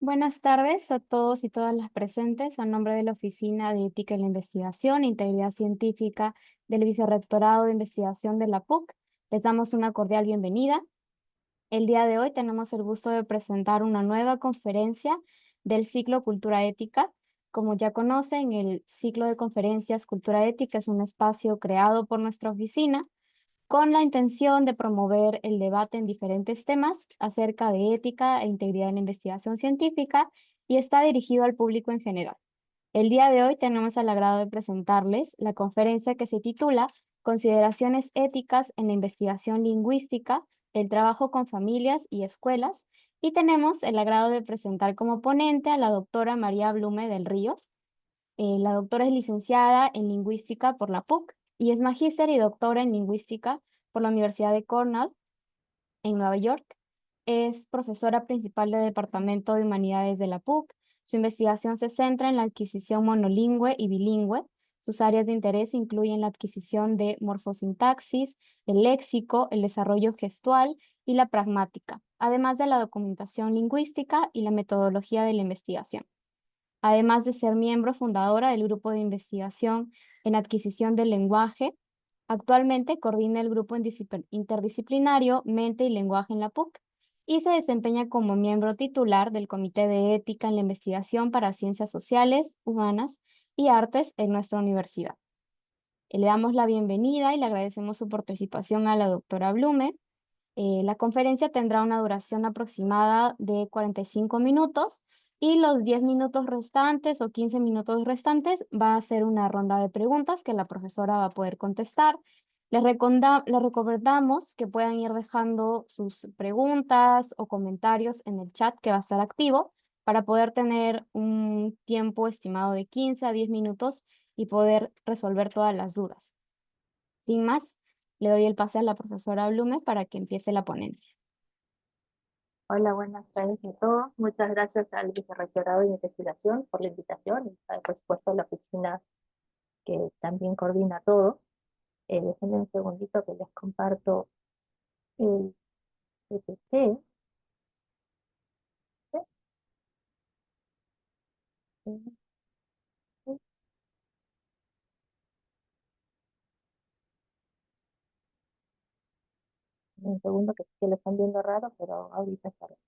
Buenas tardes a todos y todas las presentes. A nombre de la Oficina de Ética en la Investigación e Integridad Científica del Vicerrectorado de Investigación de la PUC, les damos una cordial bienvenida. El día de hoy tenemos el gusto de presentar una nueva conferencia del ciclo Cultura Ética. Como ya conocen, el ciclo de conferencias Cultura Ética es un espacio creado por nuestra oficina con la intención de promover el debate en diferentes temas acerca de ética e integridad en la investigación científica y está dirigido al público en general. El día de hoy tenemos el agrado de presentarles la conferencia que se titula Consideraciones éticas en la investigación lingüística, el trabajo con familias y escuelas, y tenemos el agrado de presentar como ponente a la doctora María Blume del Río. La doctora es licenciada en lingüística por la PUC y es magíster y doctora en lingüística por la Universidad de Cornell en Nueva York. Es profesora principal del Departamento de Humanidades de la PUC. Su investigación se centra en la adquisición monolingüe y bilingüe. Sus áreas de interés incluyen la adquisición de morfosintaxis, el léxico, el desarrollo gestual y la pragmática, además de la documentación lingüística y la metodología de la investigación. Además de ser miembro fundadora del grupo de investigación en adquisición del lenguaje, actualmente coordina el grupo interdisciplinario Mente y Lenguaje en la PUC y se desempeña como miembro titular del Comité de Ética en la Investigación para Ciencias Sociales, Humanas y Artes en nuestra universidad. Le damos la bienvenida y le agradecemos su participación a la doctora Blume. La conferencia tendrá una duración aproximada de 45 minutos y los 10 minutos restantes o 15 minutos restantes va a ser una ronda de preguntas que la profesora va a poder contestar. Les recomendamos que puedan ir dejando sus preguntas o comentarios en el chat que va a estar activo para poder tener un tiempo estimado de 15 a 10 minutos y poder resolver todas las dudas. Sin más, le doy el pase a la profesora Blume para que empiece la ponencia. Hola, buenas tardes a todos. Muchas gracias al Vicerrectorado de Investigación por la invitación y, por supuesto, a la oficina que también coordina todo. Déjenme un segundito que les comparto el PPT. Un segundo que sí que lo están viendo raro, pero ahorita está bien.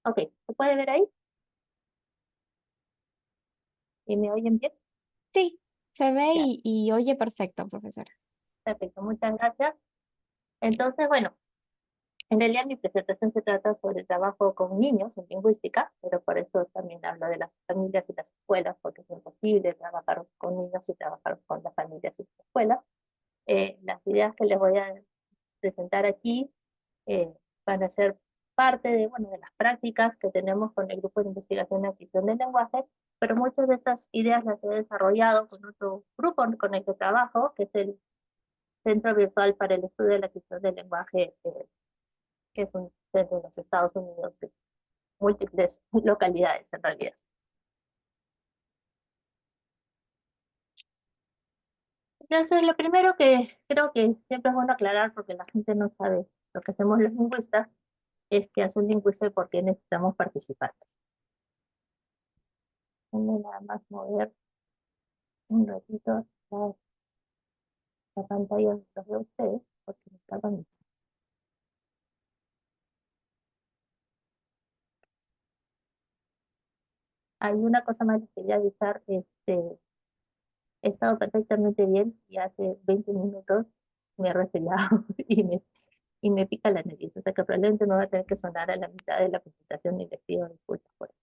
Ok, ¿se puede ver ahí? ¿Y me oyen bien? Sí, se ve Ya, y oye perfecto, profesora. perfecto, muchas gracias. Entonces, bueno, en realidad mi presentación se trata sobre el trabajo con niños en lingüística, pero por eso también hablo de las familias y las escuelas, porque es imposible trabajar con niños y trabajar con las familias y las escuelas. Las ideas que les voy a presentar aquí eh, van a ser parte de, bueno, de las prácticas que tenemos con el grupo de investigación y adquisición del lenguaje, pero muchas de estas ideas las he desarrollado con otro grupo con el que trabajo, que es el Centro Virtual para el Estudio de la Adquisición del Lenguaje, que es un centro en los Estados Unidos de múltiples localidades en realidad. Entonces, lo primero que creo que siempre es bueno aclarar, porque la gente no sabe lo que hacemos los lingüistas, es que hace un lingüista y por qué necesitamos participar. Déjenme nada más mover un ratito la pantalla de ustedes, porque me tardan. Hay una cosa más que quería avisar, he estado perfectamente bien y hace 20 minutos me he resfriado y me pica la nariz, o sea que probablemente me va a tener que sonar a la mitad de la presentación y les pido disculpas por eso.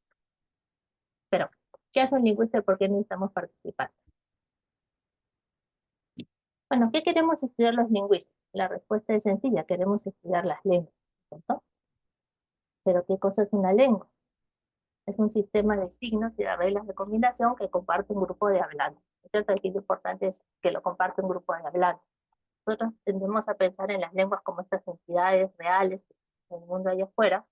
Pero, ¿qué hace un lingüista y por qué necesitamos participar? Bueno, ¿qué queremos estudiar los lingüistas? La respuesta es sencilla, queremos estudiar las lenguas, ¿cierto? Pero ¿qué cosa es una lengua? Es un sistema de signos y de reglas de combinación que comparte un grupo de hablantes. Entonces, aquí lo importante es que lo comparte un grupo de hablantes. Nosotros tendemos a pensar en las lenguas como estas entidades reales en el mundo allá afuera,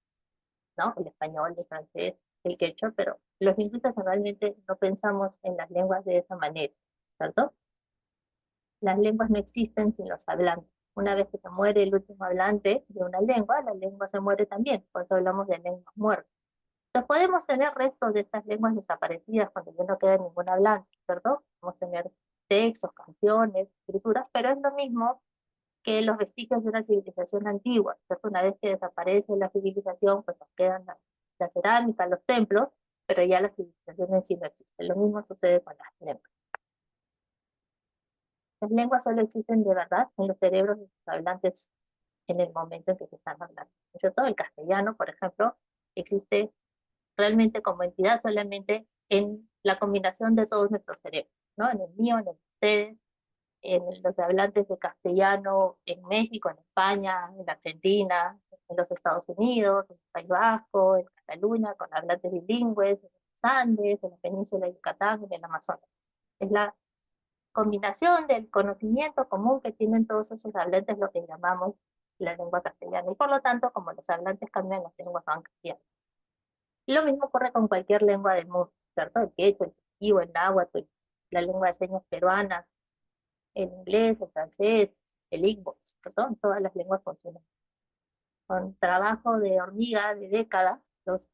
¿no? El español, el francés, el quechua, pero los lingüistas normalmente no pensamos en las lenguas de esa manera. ¿cierto? Las lenguas no existen sin los hablantes. Una vez que se muere el último hablante de una lengua, la lengua se muere también, por eso hablamos de lenguas muertas. Entonces podemos tener restos de estas lenguas desaparecidas cuando ya no queda ningún hablante, ¿cierto? Podemos tener textos, canciones, escrituras, pero es lo mismo que los vestigios de una civilización antigua, ¿cierto? Una vez que desaparece la civilización, pues nos quedan la cerámica, los templos, pero ya la civilización en sí no existe. Lo mismo sucede con las lenguas. Las lenguas solo existen de verdad en los cerebros de sus hablantes en el momento en que se están hablando. ¿Cierto? El castellano, por ejemplo, existe realmente como entidad solamente en la combinación de todos nuestros cerebros, ¿no? En el mío, en el de ustedes, en los hablantes de castellano en México, en España, en Argentina, en los Estados Unidos, en el País Vasco, en Cataluña, con hablantes bilingües, en los Andes, en la península de Yucatán, en el Amazonas. Es la combinación del conocimiento común que tienen todos esos hablantes, lo que llamamos la lengua castellana. Y por lo tanto, como los hablantes cambian, las lenguas van cambiando. Y lo mismo ocurre con cualquier lengua del mundo, ¿cierto? El quechua, el quechua, el náhuatl, la lengua de señas peruana, el inglés, el francés, el igbo, ¿cierto? Todas las lenguas funcionan. Con trabajo de hormiga de décadas, los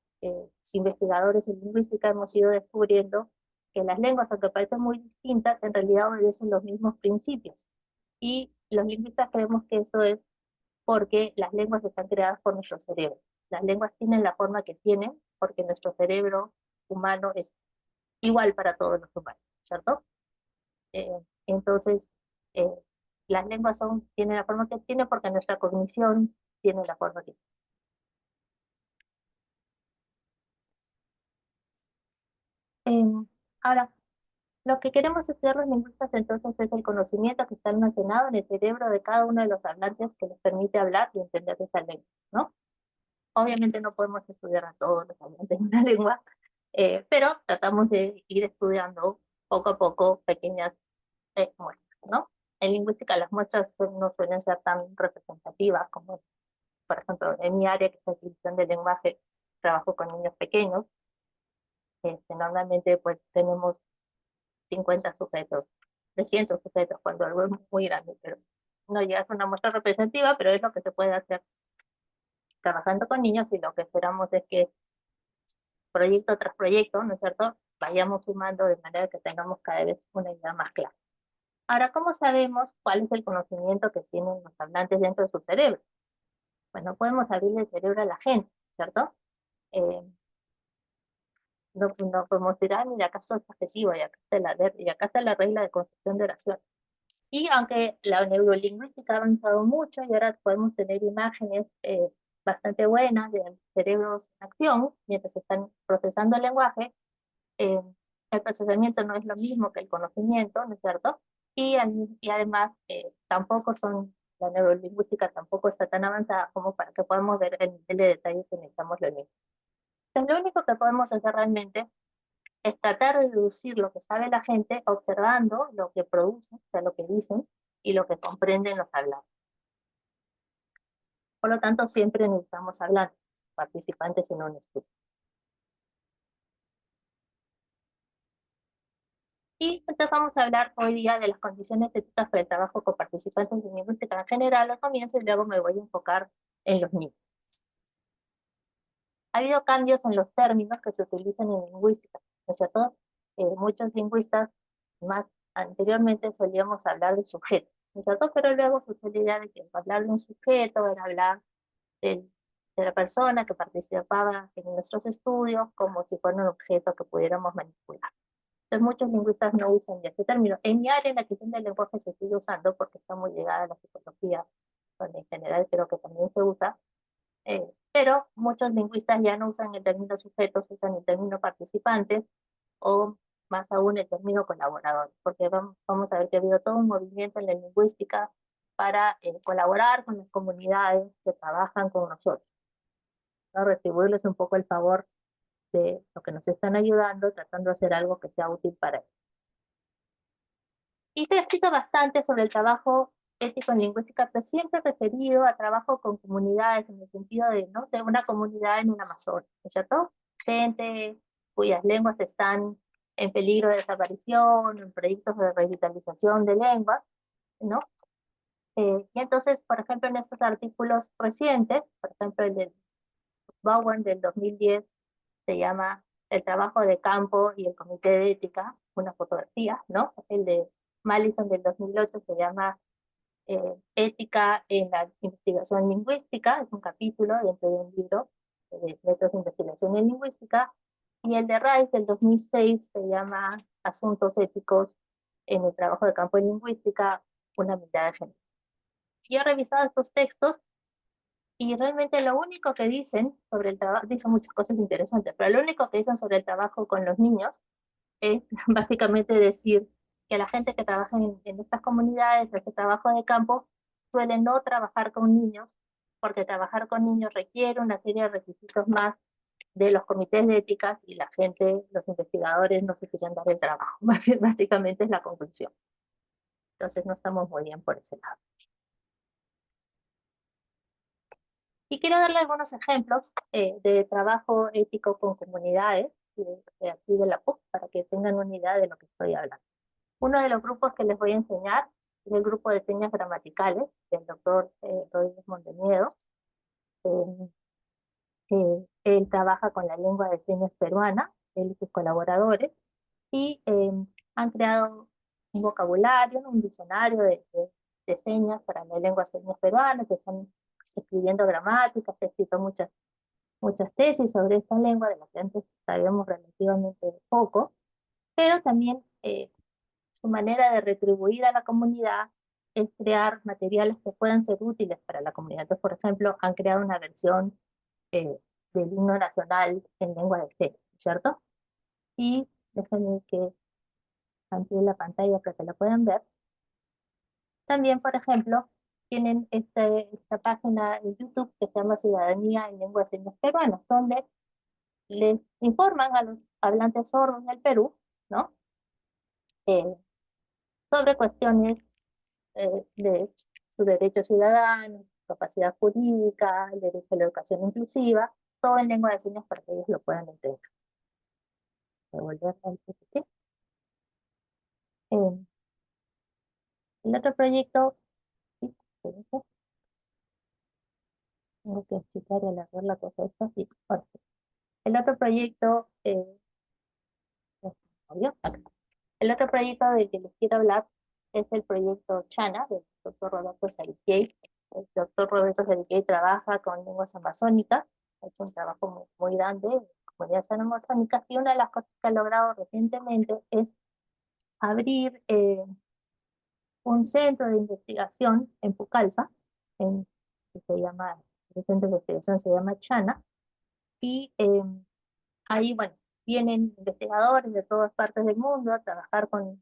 investigadores en lingüística hemos ido descubriendo que las lenguas, aunque parecen muy distintas, en realidad obedecen los mismos principios. Y los lingüistas creemos que eso es porque las lenguas están creadas por nuestro cerebro. Las lenguas tienen la forma que tienen porque nuestro cerebro humano es igual para todos los humanos, ¿cierto? Entonces, eh, las lenguas tienen la forma que tienen porque nuestra cognición tiene la forma que tiene. Ahora, lo que queremos estudiar los lingüistas entonces es el conocimiento que está almacenado en el cerebro de cada uno de los hablantes que les permite hablar y entender esa lengua, ¿no? Obviamente no podemos estudiar a todos los hablantes de una lengua, pero tratamos de ir estudiando poco a poco pequeñas muestras, ¿no? En lingüística las muestras no suelen ser tan representativas como, por ejemplo, en mi área, que es la adquisición del lenguaje, trabajo con niños pequeños. Normalmente pues tenemos 50 sujetos, 300 sujetos cuando algo es muy grande, pero no llega a ser una muestra representativa, pero es lo que se puede hacer trabajando con niños, y lo que esperamos es que proyecto tras proyecto, ¿no es cierto?, vayamos sumando de manera que tengamos cada vez una idea más clara. Ahora, ¿cómo sabemos cuál es el conocimiento que tienen los hablantes dentro de su cerebro? Pues no podemos abrir el cerebro a la gente, ¿cierto? Eh, no podemos decir, ah, mira, acá está el objetivo, y acá está la regla de construcción de oración. Y aunque la neurolingüística ha avanzado mucho y ahora podemos tener imágenes bastante buenas de cerebros en acción mientras están procesando el lenguaje, eh, el procesamiento no es lo mismo que el conocimiento, ¿no es cierto? Y además tampoco la neurolingüística tampoco está tan avanzada como para que podamos ver el nivel de detalle que necesitamos lo mismo. Entonces, lo único que podemos hacer realmente es tratar de deducir lo que sabe la gente observando lo que producen, o sea, lo que dicen y lo que comprenden los hablantes. Por lo tanto, siempre necesitamos hablar, participantes en un estudio. Y entonces vamos a hablar hoy día de las condiciones éticas para el trabajo con participantes de lingüística en general al comienzo, y luego me voy a enfocar en los niños. Ha habido cambios en los términos que se utilizan en lingüística, ¿no es cierto? Muchos lingüistas más anteriormente solíamos hablar de sujeto, ¿no es cierto? Pero luego surgió la idea de que hablar de un sujeto era hablar del- de la persona que participaba en nuestros estudios como si fuera un objeto que pudiéramos manipular. Entonces muchos lingüistas no usan ya este término. En mi área, en la cuestión del lenguaje, se sigue usando porque está muy ligada a la psicología, donde en general creo que también se usa, pero muchos lingüistas ya no usan el término sujetos, usan el término participantes, o más aún el término colaborador, porque vamos a ver que ha habido todo un movimiento en la lingüística para colaborar con las comunidades que trabajan con nosotros, ¿no? Retribuirles un poco el favor de lo que nos están ayudando, tratando de hacer algo que sea útil para ellos. Y se ha escrito bastante sobre el trabajo ético en lingüística, pero siempre referido a trabajo con comunidades, en el sentido de, no sé, una comunidad en un Amazonas, ¿no es cierto? Gente cuyas lenguas están en peligro de desaparición, en proyectos de revitalización de lenguas, ¿no? Y entonces, por ejemplo, en estos artículos recientes, por ejemplo, el de Bowen del 2010 se llama El trabajo de campo y el comité de ética, una fotografía, ¿no? El de Mallison del 2008 se llama Ética en la investigación lingüística, es un capítulo dentro de un libro de métodos de investigación en lingüística, y el de Rice del 2006 se llama Asuntos éticos en el trabajo de campo en lingüística, una mirada de género. Y he revisado estos textos y realmente lo único que dicen sobre el trabajo, dicen muchas cosas interesantes, pero lo único que dicen sobre el trabajo con los niños es básicamente decir que la gente que trabaja en estas comunidades, este trabajo de campo, suele no trabajar con niños, porque trabajar con niños requiere una serie de requisitos más de los comités de ética y la gente, los investigadores no se quieren dar el trabajo. Básicamente es la conclusión. Entonces no estamos muy bien por ese lado. Y quiero darle algunos ejemplos de trabajo ético con comunidades de aquí de la PUC para que tengan una idea de lo que estoy hablando. Uno de los grupos que les voy a enseñar es el grupo de señas gramaticales del doctor Rodríguez Monteniedo. Él trabaja con la lengua de señas peruana, él y sus colaboradores, y han creado un vocabulario, un diccionario de señas para la lengua de señas peruana, que están escribiendo gramáticas, se han escrito muchas tesis sobre esta lengua, de la que antes sabíamos relativamente poco, pero también su manera de retribuir a la comunidad es crear materiales que puedan ser útiles para la comunidad. Entonces, por ejemplo, han creado una versión eh, del himno nacional en lengua de señas, ¿cierto? Y déjenme que amplíe la pantalla para que la puedan ver. También, por ejemplo, tienen esta página de YouTube que se llama Ciudadanía en Lengua de Señas Peruanas, donde les informan a los hablantes sordos del Perú, ¿no? Eh, sobre cuestiones de su derecho ciudadano, capacidad jurídica, el derecho a la educación inclusiva, todo en lengua de señas para que ellos lo puedan entender. Voy a volver al PPT. Eh, el otro proyecto, sí, tengo que explicar y alargar la cosa esta, sí, ahora sí. El otro proyecto, ¿obvio? Acá. El otro proyecto del que les quiero hablar es el proyecto Chana, del doctor Roberto Sariquey. El doctor Roberto Sariquey trabaja con lenguas amazónicas, ha hecho un trabajo muy grande en comunidades amazónicas, y una de las cosas que ha logrado recientemente es abrir un centro de investigación en Pucallpa, que se llama, el centro de investigación se llama Chana, y ahí, bueno, vienen investigadores de todas partes del mundo a trabajar con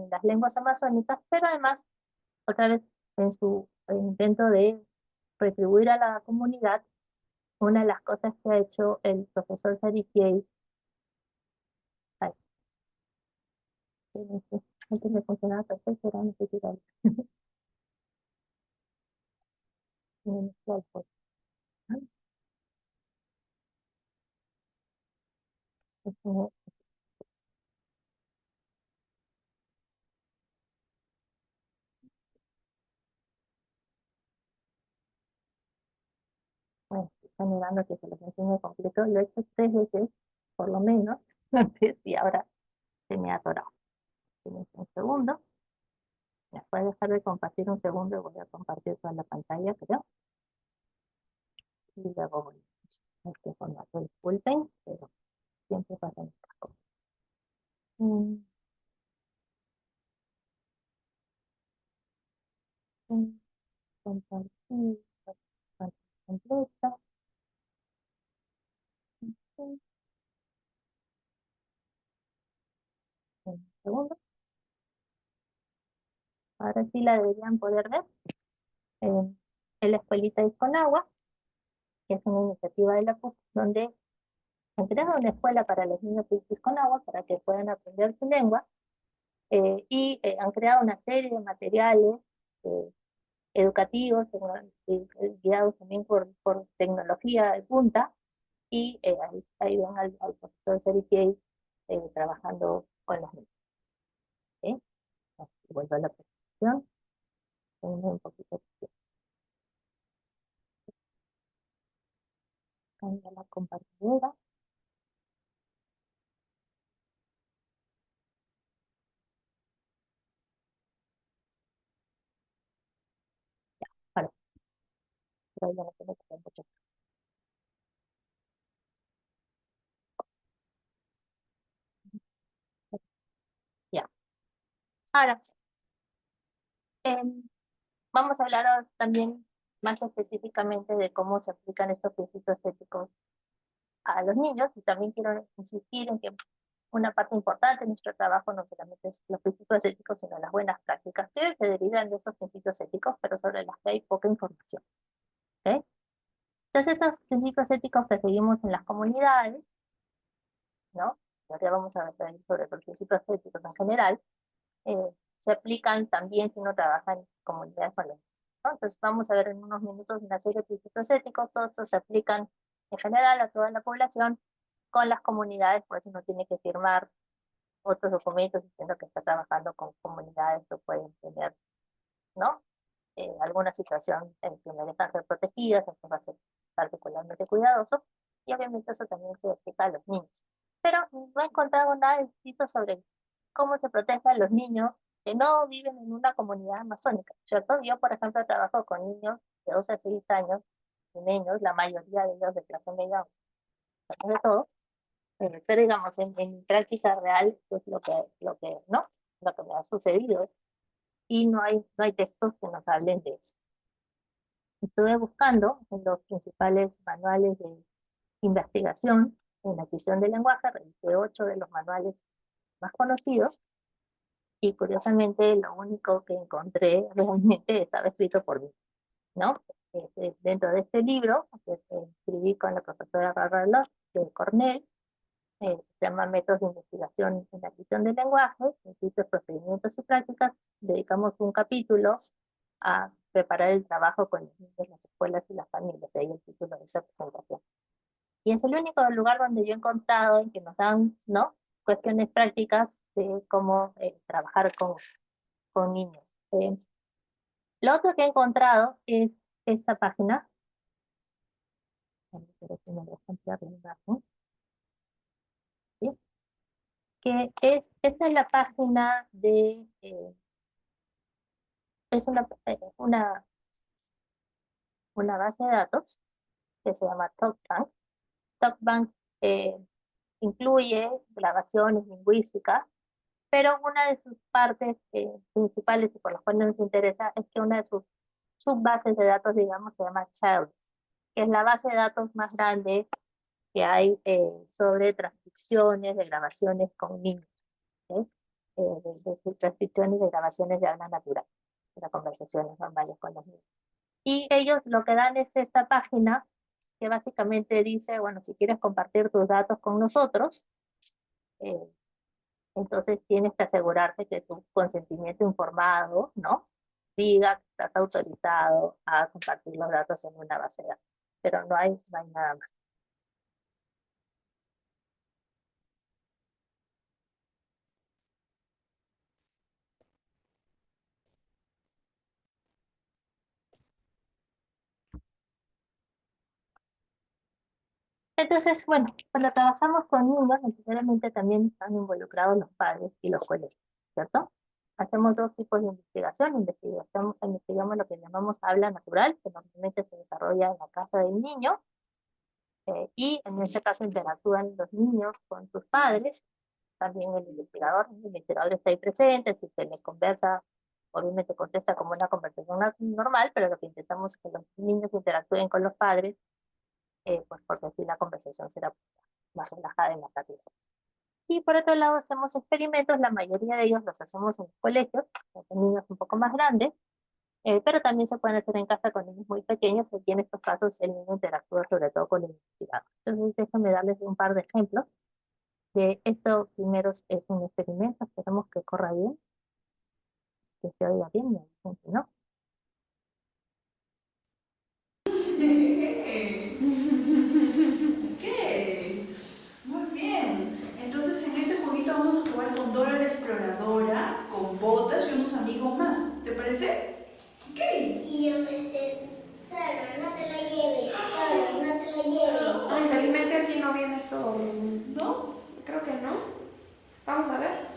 las lenguas amazónicas, pero además, otra vez, en su intento de retribuir a la comunidad, una de las cosas que ha hecho el profesor Sarikiei, ay, antes me funcionaba perfecto, ahora no sé qué tal. Bueno, están mirando que se los enseñe completo, lo he hecho 3 veces, por lo menos, antes, y ahora se me ha atorado. Tienes un segundo. ¿Me puede dejar de compartir un segundo? Voy a compartir toda la pantalla, creo. Y luego voy a este formato. Disculpen, pero siempre pasan estas cosas. Mm, mm, Compartir la pantalla completa. Mm, Un segundo. Ahora sí la deberían poder ver. Eh, en la escuelita Disconagua, que es una iniciativa de la PUC, donde han creado una escuela para los niños de Disconagua para que puedan aprender su lengua, y han creado una serie de materiales eh, educativos, guiados también por tecnología de punta, y ahí ven al profesor Sergey trabajando con los niños. ¿Sí? Vuelvo a la presentación. Tengo un poquito de cambio la compañera. Bueno, pero ya no tengo que hacer mucho. Ya. Ahora, em, vamos a hablar ahora también más específicamente de cómo se aplican estos principios éticos a los niños, y también quiero insistir en que una parte importante de nuestro trabajo no solamente es los principios éticos, sino las buenas prácticas que se derivan de esos principios éticos, pero sobre las que hay poca información. ¿Ok? Entonces, estos principios éticos que seguimos en las comunidades, ¿no? Ahora vamos a ver sobre los principios éticos en general, se aplican también si uno trabaja en comunidades con los niños, ¿no? Entonces, vamos a ver en unos minutos una serie de principios éticos. Todos estos se aplican en general a toda la población. Con las comunidades, pues uno tiene que firmar otros documentos diciendo que está trabajando con comunidades que pueden tener, ¿no? Alguna situación en que merecan ser protegidas. Esto va a ser particularmente cuidadoso, y obviamente eso también se aplica a los niños. Pero no he encontrado nada escrito sobre cómo se protege a los niños que no viven en una comunidad amazónica, ¿cierto? Yo, por ejemplo, trabajo con niños de 12 a 6 años, y niños, la mayoría de ellos de clase media, de todo, pero digamos, en mi práctica real, pues ¿no? Lo que me ha sucedido, y no hay textos que nos hablen de eso. Estuve buscando en los principales manuales de investigación en adquisición del lenguaje, revisé 8 de los manuales más conocidos, y curiosamente lo único que encontré realmente estaba escrito por mí, ¿no? Dentro de este libro, que escribí con la profesora Barbara Loss de Cornell, se llama Métodos de Investigación en la Adquisición del Lenguaje, Principios, Procedimientos y Prácticas. Dedicamos un capítulo a preparar el trabajo con los niños, las escuelas y las familias, de ahí el título de esa presentación. Y es el único lugar donde yo he encontrado en que nos dan, ¿no?, cuestiones prácticas de cómo trabajar con niños. Lo otro que he encontrado es esta página. Pero si me deja ampliar la imagen, ¿sí? Esta es la página es una base de datos que se llama TalkBank. TalkBank eh, incluye grabaciones lingüísticas, pero una de sus partes principales, y por las cuales nos interesa, es que una de sus subbases de datos, digamos, se llama Child, que es la base de datos más grande que hay sobre transcripciones de grabaciones con niños, ¿sí? De transcripciones de grabaciones de habla natural, de las conversaciones normales con los niños. Y ellos lo que dan es esta página que básicamente dice, bueno, si quieres compartir tus datos con nosotros, eh, entonces tienes que asegurarte que tu consentimiento informado, ¿no?, diga que estás autorizado a compartir los datos en una base de datos. Pero no hay nada más. Entonces, bueno, cuando trabajamos con niños, necesariamente también están involucrados los padres y los colegios, ¿cierto? Hacemos dos tipos de investigación. Investigamos lo que llamamos habla natural, que normalmente se desarrolla en la casa del niño, y en este caso interactúan los niños con sus padres. También el investigador está ahí presente. Si se les conversa, obviamente contesta como una conversación normal, pero lo que intentamos es que los niños interactúen con los padres, pues porque así la conversación será más relajada y más rápida. Y por otro lado, hacemos experimentos. La mayoría de ellos los hacemos en los colegios, con niños un poco más grandes, pero también se pueden hacer en casa con niños muy pequeños. Aquí en estos casos el niño interactúa sobre todo con el investigador. Entonces, déjenme darles un par de ejemplos de esto. Primero es un experimento, esperemos que corra bien, que se oiga bien, y dicen que no. Ok, muy bien. Entonces, en este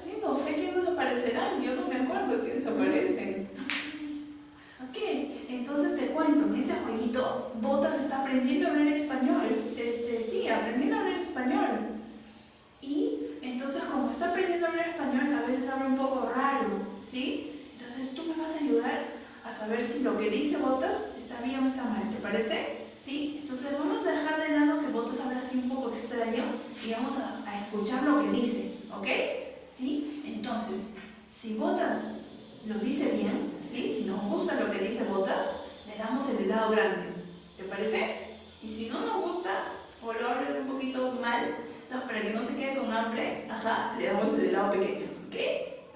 Sí, no sé quiénes aparecerán, yo no me acuerdo quiénes aparecen. Ok, entonces te cuento, en este jueguito, Botas está aprendiendo a hablar español. Sí, aprendiendo a hablar español. Y entonces como está aprendiendo a hablar español, a veces habla un poco raro, ¿sí? Entonces tú me vas a ayudar a saber si lo que dice Botas está bien o está mal, ¿te parece? ¿Sí? Entonces vamos a dejar de lado que Botas habla así un poco extraño y vamos a escuchar lo que dice, ¿ok? ¿Sí? Entonces, si Botas lo dice bien, ¿sí? Si nos gusta lo que dice Botas, le damos el helado grande, ¿te parece? Y si no nos gusta o lo habla un poquito mal, entonces, para que no se quede con hambre, ajá, le damos el helado pequeño, ¿ok?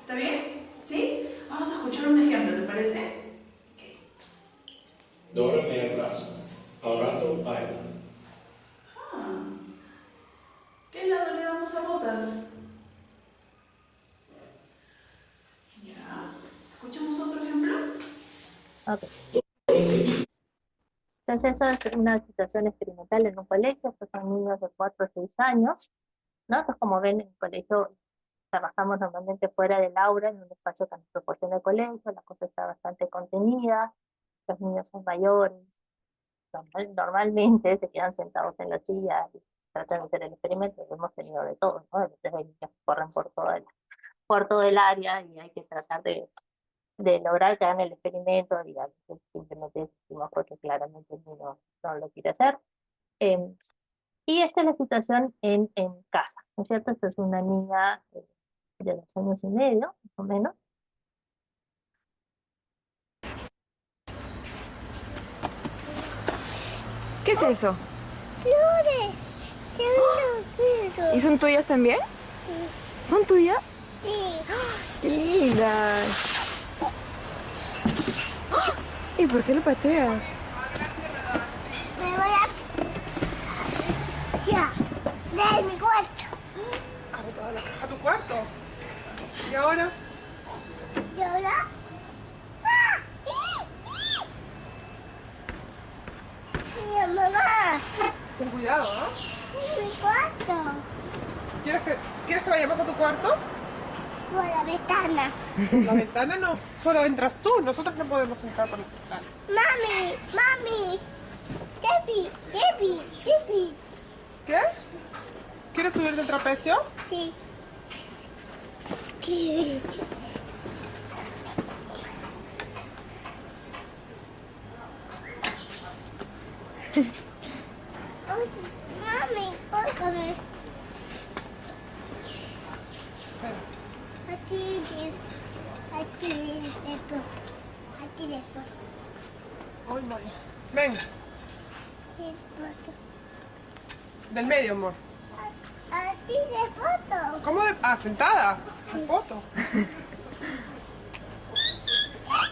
¿Está bien? ¿Sí? Vamos a escuchar un ejemplo, ¿te parece? Okay. Dora me abraza. Al rato baila. Ah, ¿qué helado le damos a Botas? Ya. ¿Escuchamos otro ejemplo? Ok. Dora se viste. Entonces eso es una situación experimental en un colegio, que son niños de 4 o 6 años, ¿no? Entonces, como ven, en el colegio trabajamos normalmente fuera del aula, en un espacio que nos proporciona el colegio, la cosa está bastante contenida, los niños son mayores, normalmente se quedan sentados en la silla y tratan de hacer el experimento. Hemos tenido de todo, ¿no? Entonces hay niños que corren por todo el área y hay que tratar de lograr que hagan el experimento y a veces simplemente decimos porque claramente el niño no lo quiere hacer. Eh, y esta es la situación en casa, ¿no es cierto? Esta es una niña de 2 años y medio, más o menos. ¿Qué es eso? Flores. Son los ¿Y son tuyas también? Sí. ¿Son tuyas? Sí. ¡Qué lindas! ¿Y por qué lo pateas? Me voy a... Ya. De mi cuarto. ¿Has botado la caja a tu cuarto? ¿Y ahora? Y ahora... ¡Ah! Mi mamá. Ten cuidado, ¿no? De mi cuarto. ¿Quieres que vayamos a tu cuarto? Por la ventana. Por la ventana no. Solo entras tú. Nosotros no podemos entrar por la ventana. Mami. Mami. Tepi. Tepi. Tepi. ¿Qué? ¿Quieres subir del trapecio? Sí. Sí. Mami, cógame. Espera. Aquí, aquí, después. Aquí, después. Ay, María. Ven, Sí, foto. del medio, amor. Aquí, de foto. ¿Cómo de...? Ah, sentada. La foto.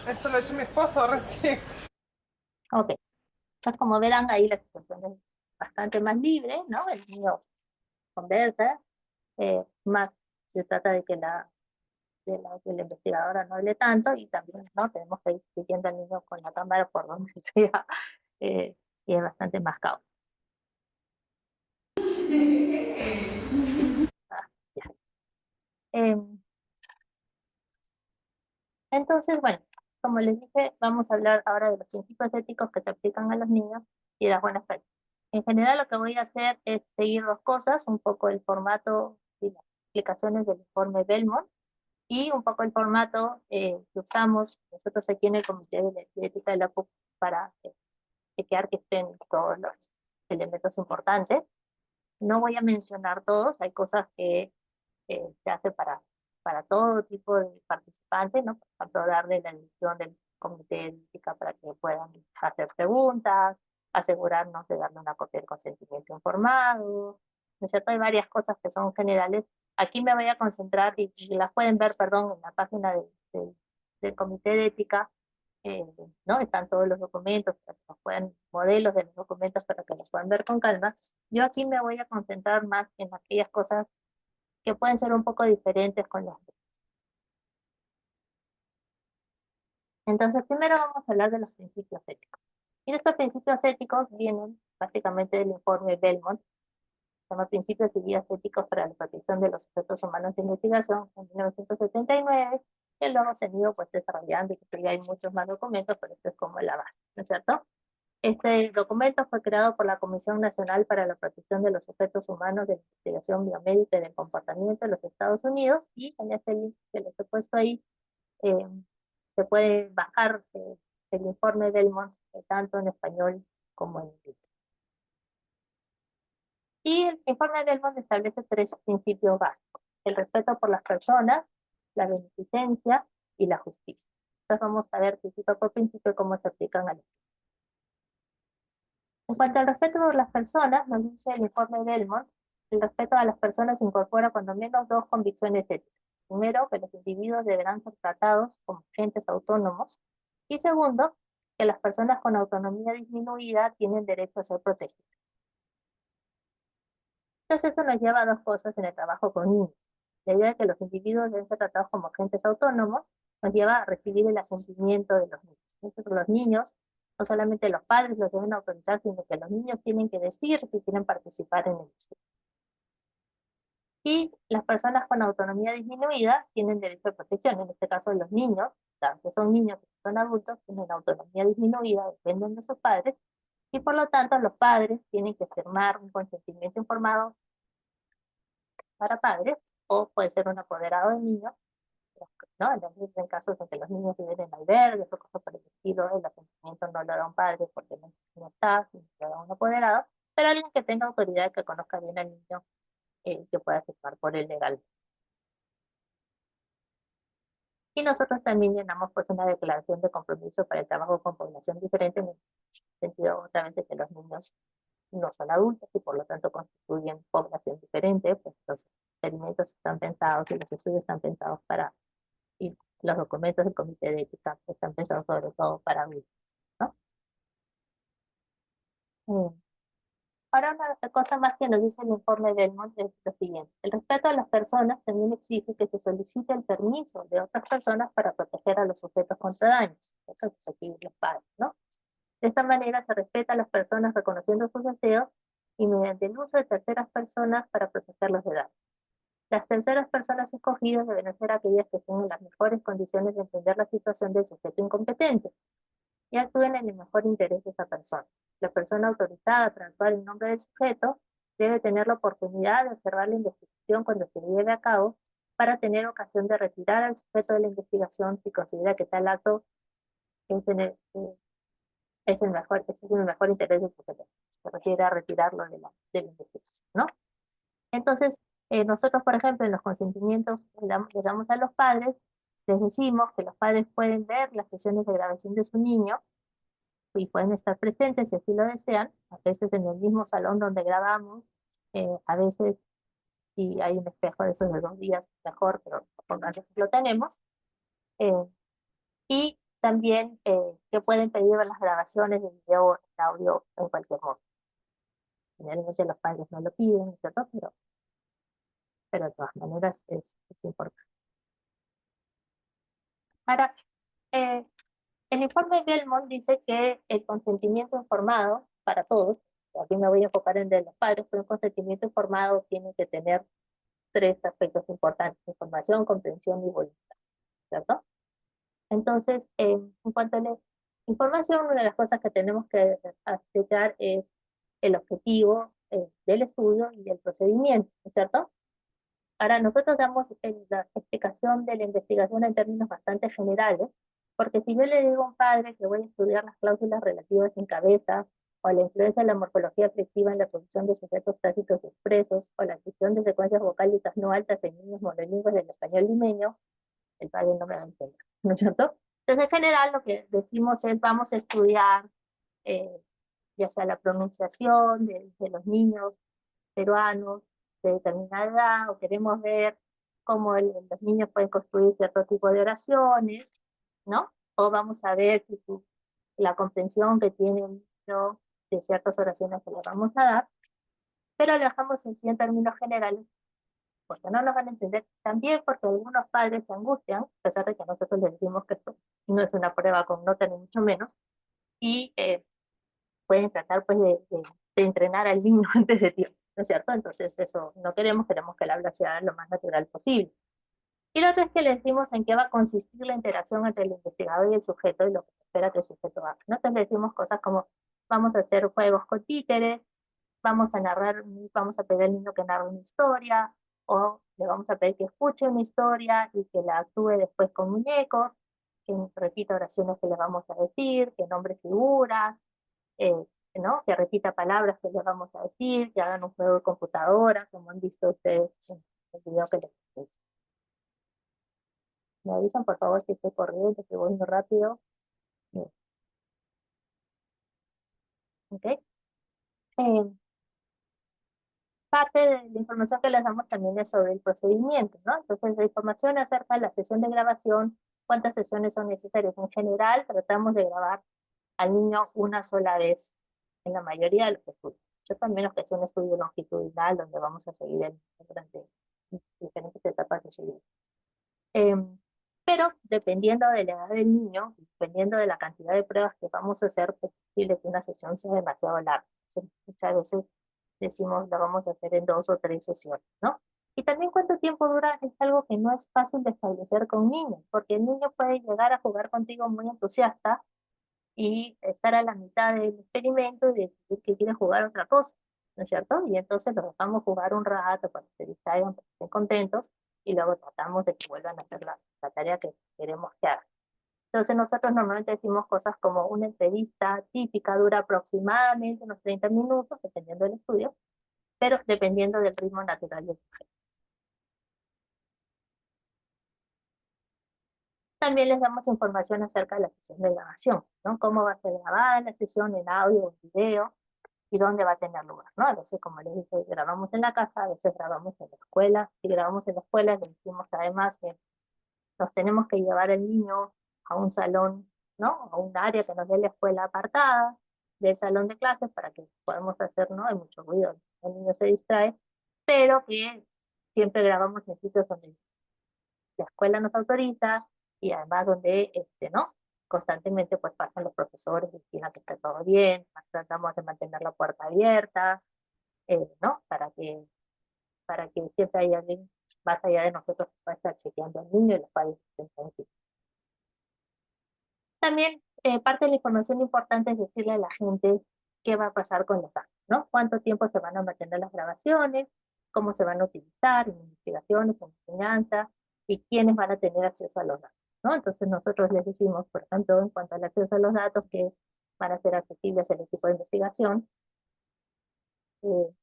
Esto lo ha hecho mi esposo recién. Ok, entonces como verán ahí la situación es bastante más libre, ¿no? El niño conversa, más se trata de que la investigadora no hable tanto y también, ¿no? Tenemos que ir siguiendo al niño con la cámara por donde sea, eh, y es bastante más caos. Ah, ya. Em, Entonces, bueno, como les dije, vamos a hablar ahora de los principios éticos que se aplican a los niños y de las buenas prácticas. En general, lo que voy a hacer es seguir dos cosas, un poco el formato y las explicaciones del informe Belmont y un poco el formato que usamos nosotros aquí en el Comité de Ética de la PUC para chequear que estén todos los elementos importantes. No voy a mencionar todos, hay cosas que se hace para todo tipo de participantes, ¿no? Por ejemplo, darle la elección del comité de ética para que puedan hacer preguntas, asegurarnos de darle una copia del consentimiento informado, ¿no es cierto? Hay varias cosas que son generales. Aquí me voy a concentrar y las pueden ver, perdón, en la página del comité de ética, eh, ¿no? Están todos los documentos, para que los puedan, modelos de los documentos para que los puedan ver con calma. Yo aquí me voy a concentrar más en aquellas cosas que pueden ser un poco diferentes con las demás. Entonces, primero vamos a hablar de los principios éticos. Y estos principios éticos vienen básicamente del informe Belmont, se llama Principios y Guías Éticos para la Protección de los Sujetos Humanos de Investigación, en 1979, que luego se han ido pues desarrollando y que ya hay muchos más documentos, pero esto es como la base, ¿no es cierto? Este documento fue creado por la Comisión Nacional para la Protección de los Sujetos Humanos de Investigación Biomédica y del Comportamiento de los Estados Unidos, y en este link que les he puesto ahí, eh, se puede bajar el informe Belmont, tanto en español como en inglés. Y el informe Belmont establece 3 principios básicos: el respeto por las personas, la beneficencia y la justicia. Entonces vamos a ver principio por principio cómo se aplican a los. En cuanto al respeto por las personas, nos dice el informe Belmont, el respeto a las personas incorpora cuando menos 2 convicciones éticas. Primero, que los individuos deberán ser tratados como agentes autónomos. Y segundo, que las personas con autonomía disminuida tienen derecho a ser protegidas. Entonces eso nos lleva a 2 cosas en el trabajo con niños. La idea de que los individuos deben ser tratados como agentes autónomos nos lleva a recibir el asentimiento de los niños. Entonces los niños, no solamente los padres los deben autorizar, sino que los niños tienen que decir si quieren participar en el estudio. Y las personas con autonomía disminuida tienen derecho a protección. En este caso los niños, tanto son niños como son adultos, tienen autonomía disminuida, dependen de sus padres, y por lo tanto los padres tienen que firmar un consentimiento informado para padres, o puede ser un apoderado de niños, ¿no? En casos en que los niños viven en albergues o cosas por el estilo, el asentimiento no lo da un padre porque no está, sino lo da un apoderado, pero alguien que tenga autoridad, que conozca bien al niño, que pueda firmar por él legal. Y nosotros también llenamos pues una declaración de compromiso para el trabajo con población diferente, en el sentido obviamente que los niños no son adultos y por lo tanto constituyen población diferente, pues los experimentos están pensados y los estudios están pensados para, y los documentos del comité de ética están pensados sobre todo para adultos, ¿no? Ahora una cosa más que nos dice el informe Belmont es lo siguiente: el respeto a las personas también exige que se solicite el permiso de otras personas para proteger a los sujetos contra daños. Eso es aquí los padres, ¿no? De esta manera se respeta a las personas reconociendo sus deseos y mediante el uso de terceras personas para protegerlos de daño. Las terceras personas escogidas deben ser aquellas que tengan las mejores condiciones de entender la situación del sujeto incompetente y actúen en el mejor interés de esa persona. La persona autorizada para actuar en nombre del sujeto debe tener la oportunidad de observar la investigación cuando se lleve a cabo para tener ocasión de retirar al sujeto de la investigación si considera que tal acto es es el mejor interés del sujeto. Se refiere a retirarlo de la investigación, ¿no? Entonces, nosotros, por ejemplo, en los consentimientos que les damos a los padres, les decimos que los padres pueden ver las sesiones de grabación de su niño y pueden estar presentes si así lo desean, a veces en el mismo salón donde grabamos, a veces si hay un espejo de esos de 2 días, mejor, pero por antes lo tenemos. Eh, y también que pueden pedir las grabaciones de video, de audio en cualquier modo. Generalmente los padres no lo piden, ¿no es cierto? Pero de todas maneras es importante. Ahora, el informe Belmont dice que el consentimiento informado para todos, aquí me voy a enfocar en el de los padres, pero el consentimiento informado tiene que tener 3 aspectos importantes: información, comprensión y voluntad, ¿cierto? Entonces, en cuanto a la información, una de las cosas que tenemos que aceptar es el objetivo del estudio y el procedimiento, ¿no es cierto? Ahora, nosotros damos la explicación de la investigación en términos bastante generales, porque si yo le digo a un padre que voy a estudiar las cláusulas relativas en cabeza, o la influencia de la morfología afectiva en la producción de sujetos tácitos expresos, o la adquisición de secuencias vocálicas no altas en niños monolingües del español limeño, el padre no me va a entender, ¿no es cierto? Entonces, en general, lo que decimos es, vamos a estudiar eh, ya sea la pronunciación de los niños peruanos de determinada edad, o queremos ver cómo los niños pueden construir cierto tipo de oraciones, ¿no? O vamos a ver si la comprensión que tiene el niño de ciertas oraciones que le vamos a dar, pero lo dejamos así en términos generales, porque no nos van a entender, también porque algunos padres se angustian, a pesar de que nosotros les decimos que esto no es una prueba con nota ni mucho menos, y pueden tratar pues de entrenar al niño antes de tiempo. ¿no es cierto? Entonces eso no queremos que el habla sea lo más natural posible. Y lo otro es que le decimos en qué va a consistir la interacción entre el investigador y el sujeto y lo que se espera que el sujeto haga, ¿no? Entonces le decimos cosas como, vamos a hacer juegos con títeres, vamos a narrar, vamos a pedir al niño que narre una historia, o le vamos a pedir que escuche una historia y que la actúe después con muñecos, que repita oraciones que le vamos a decir, que nombre figuras, eh, ¿no? Que repita palabras que le vamos a decir, que hagan un juego de computadora, como han visto ustedes en el video que les puse. Me avisan, por favor, si estoy corriendo, si voy muy rápido. Bien. ¿Ok? Parte de la información que les damos también es sobre el procedimiento, ¿no? Entonces, la información acerca de la sesión de grabación, cuántas sesiones son necesarias. En general, tratamos de grabar al niño una sola vez en la mayoría de los estudios. Yo también los que es un estudio longitudinal donde vamos a seguir durante diferentes etapas de su vida. Pero dependiendo de la edad del niño, dependiendo de la cantidad de pruebas que vamos a hacer, es posible que una sesión sea demasiado larga. Muchas veces decimos la vamos a hacer en 2 o 3 sesiones, ¿no? Y también cuánto tiempo dura es algo que no es fácil de establecer con niños, porque el niño puede llegar a jugar contigo muy entusiasta y estar a la mitad del experimento y decir que quiere jugar otra cosa, ¿no es cierto? Y entonces los dejamos jugar un rato para que se distraigan, para que estén contentos, y luego tratamos de que vuelvan a hacer la tarea que queremos que hagan. Entonces nosotros normalmente decimos cosas como una entrevista típica dura aproximadamente unos 30 minutos, dependiendo del estudio, pero dependiendo del ritmo natural del sujeto. También les damos información acerca de la sesión de grabación, ¿no? Cómo va a ser grabada la sesión en audio o en video y dónde va a tener lugar, ¿no? A veces, como les dije, grabamos en la casa, a veces grabamos en la escuela. Si grabamos en la escuela, les decimos además que nos tenemos que llevar al niño a un salón, ¿no? A un área que nos dé la escuela apartada del salón de clases para que podamos hacer, ¿no? Hay mucho ruido, el niño se distrae, pero que siempre grabamos en sitios donde la escuela nos autoriza y además donde, ¿no? Constantemente pues pasan los profesores y vigilan que está todo bien, tratamos de mantener la puerta abierta, ¿no? Para que siempre haya alguien más allá de nosotros que pueda estar chequeando al niño y los padres estén tranquilos. También parte de la información importante es decirle a la gente qué va a pasar con los datos, ¿no? Cuánto tiempo se van a mantener las grabaciones, cómo se van a utilizar en investigaciones, en enseñanza, y quiénes van a tener acceso a los datos, ¿no? Entonces nosotros les decimos, por ejemplo, en cuanto al acceso a los datos, que van a ser accesibles al equipo de investigación, eh,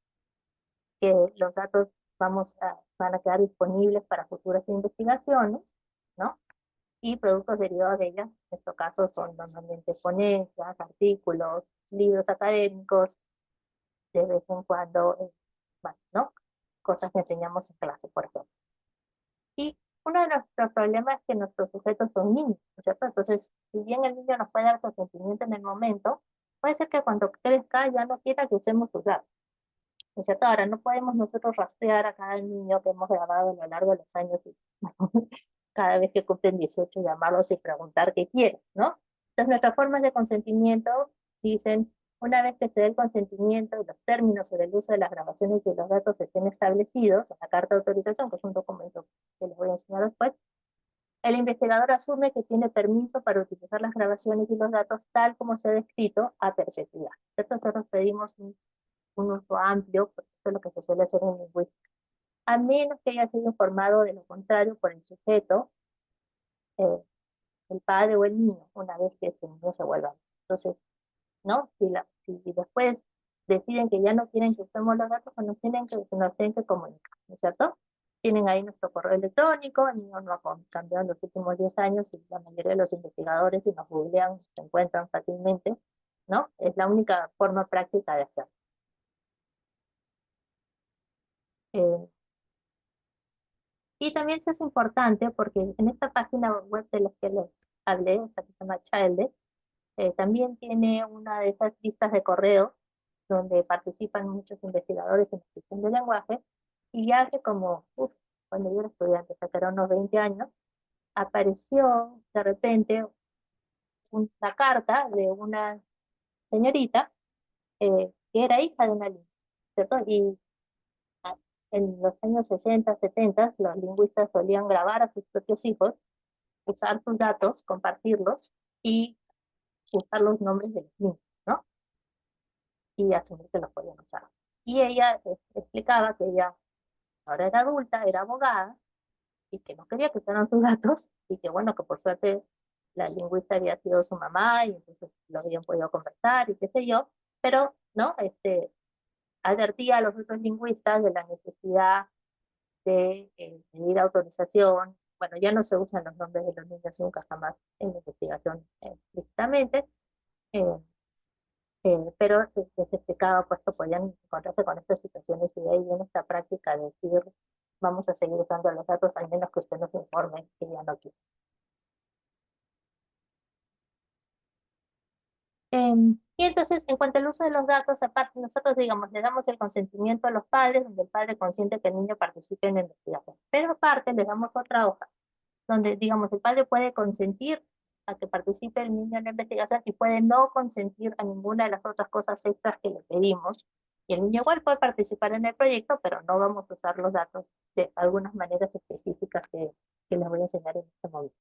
que los datos van a quedar disponibles para futuras investigaciones, ¿no? Y productos derivados de ellas, en estos casos son normalmente ponencias, artículos, libros académicos, de vez en cuando, bueno, ¿no? Cosas que enseñamos en clase, por ejemplo. Y uno de nuestros problemas es que nuestros sujetos son niños, ¿no es cierto? Entonces, si bien el niño nos puede dar consentimiento en el momento, puede ser que cuando crezca ya no quiera que usemos sus datos, ¿no es cierto? Ahora, no podemos nosotros rastrear a cada niño que hemos grabado a lo largo de los años y cada vez que cumplen 18 llamarlos y preguntar qué quieren, ¿no? Entonces nuestras formas de consentimiento dicen, una vez que se dé el consentimiento y los términos sobre el uso de las grabaciones y los datos estén establecidos en la carta de autorización, que es un documento que les voy a enseñar después, el investigador asume que tiene permiso para utilizar las grabaciones y los datos tal como se ha descrito a perpetuidad. Nosotros pedimos un uso amplio, porque eso es lo que se suele hacer en lingüística, a menos que haya sido informado de lo contrario por el sujeto, eh, el padre o el niño, una vez que ese niño se vuelva. Entonces, ¿no? Si después deciden que ya no quieren que usemos los datos, pues nos tienen que comunicar, ¿no es cierto? Tienen ahí nuestro correo electrónico, el mío no ha cambiado en los últimos 10 años y la mayoría de los investigadores, si nos googlean, se encuentran fácilmente, ¿no? Es la única forma práctica de hacerlo. Eh, y también eso es importante porque en esta página web de la que les hablé, esta que se llama Childe, también tiene una de esas listas de correo donde participan muchos investigadores en gestión de lenguaje, y ya hace como, cuando yo era estudiante, hace era unos 20 años, apareció de repente una carta de una señorita que era hija de una lingüista, ¿cierto? Y en los años 60, 70, los lingüistas solían grabar a sus propios hijos, usar sus datos, compartirlos y usar los nombres de los niños, ¿no? Y asumir que los podían usar. Y ella explicaba que ella ahora era adulta, era abogada, y que no quería que usaran sus datos, y que bueno, que por suerte la lingüista había sido su mamá, y entonces lo habían podido conversar, y qué sé yo, pero, ¿no? Advertía a los otros lingüistas de la necesidad de pedir autorización. Bueno, ya no se usan los nombres de los niños nunca jamás en la investigación explícitamente, eh, pero se explicaba pues que podían encontrarse con estas situaciones y de ahí viene esta práctica de decir vamos a seguir usando los datos al menos que usted nos informe que ya no quiere. Y entonces, en cuanto al uso de los datos, aparte nosotros, digamos, le damos el consentimiento a los padres, donde el padre consiente que el niño participe en la investigación. Pero aparte, le damos otra hoja, donde, digamos, el padre puede consentir a que participe el niño en la investigación y puede no consentir a ninguna de las otras cosas extras que le pedimos. Y el niño igual puede participar en el proyecto, pero no vamos a usar los datos de algunas maneras específicas que les voy a enseñar en este momento,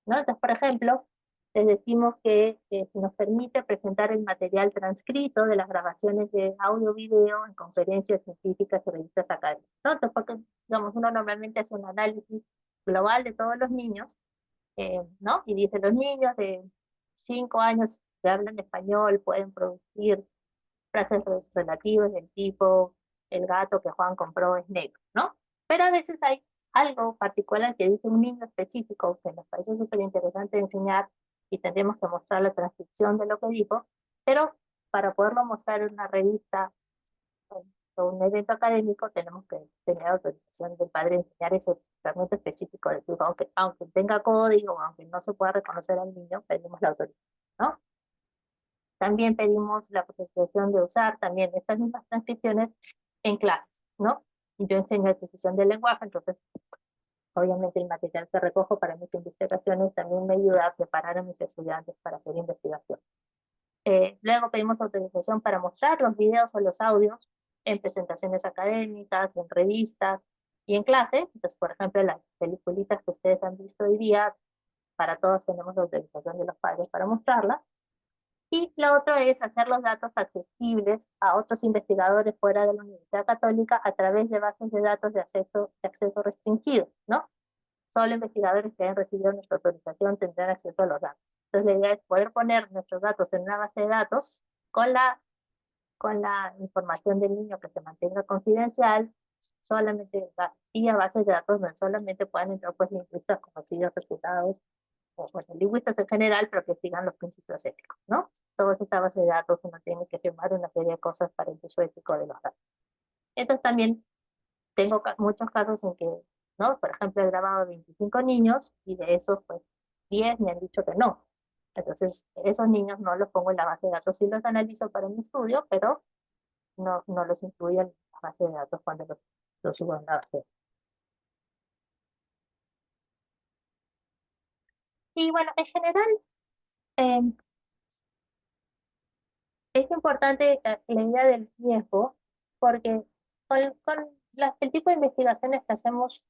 ¿no? Entonces, por ejemplo, les decimos que si nos permite presentar el material transcrito de las grabaciones de audio-video en conferencias científicas y revistas académicas, ¿no? Entonces, porque, digamos, uno normalmente hace un análisis global de todos los niños, ¿no? Y dice, los niños de 5 años que hablan español pueden producir frases relativas del tipo, el gato que Juan compró es negro, ¿no? Pero a veces hay algo particular que dice un niño específico que nos parece súper interesante enseñar y tendremos que mostrar la transcripción de lo que dijo, pero para poderlo mostrar en una revista o un evento académico tenemos que tener autorización del padre de enseñar ese fragmento específico del tipo, aunque tenga código, aunque no se pueda reconocer al niño, pedimos la autorización, ¿no? También pedimos la autorización de usar también estas mismas transcripciones en clases, ¿no? Yo enseño adquisición del lenguaje, entonces obviamente el material que recojo para mis investigaciones también me ayuda a preparar a mis estudiantes para hacer investigación. Luego pedimos autorización para mostrar los videos o los audios en presentaciones académicas, en revistas y en clase. Entonces, por ejemplo, las peliculitas que ustedes han visto hoy día, para todos tenemos la autorización de los padres para mostrarlas. Y lo otro es hacer los datos accesibles a otros investigadores fuera de la Universidad Católica a través de bases de datos de acceso restringido, ¿no? Solo investigadores que hayan recibido nuestra autorización tendrán acceso a los datos. Entonces la idea es poder poner nuestros datos en una base de datos con la información del niño que se mantenga confidencial, solamente vía bases de datos donde solamente puedan entrar pues lingüistas conocidos, reputados, o bueno, lingüistas en general, pero que sigan los principios éticos, ¿no? Toda esta base de datos uno tiene que firmar una serie de cosas para el uso ético de los datos. Entonces también tengo muchos casos en que, ¿no? Por ejemplo, he grabado 25 niños y de esos, pues, 10 me han dicho que no. Entonces, esos niños no los pongo en la base de datos, sí los analizo para mi estudio, pero no los incluyo en la base de datos cuando los subo en la base. Y bueno, en general, eh, es importante la idea del riesgo, porque el tipo de investigaciones que hacemos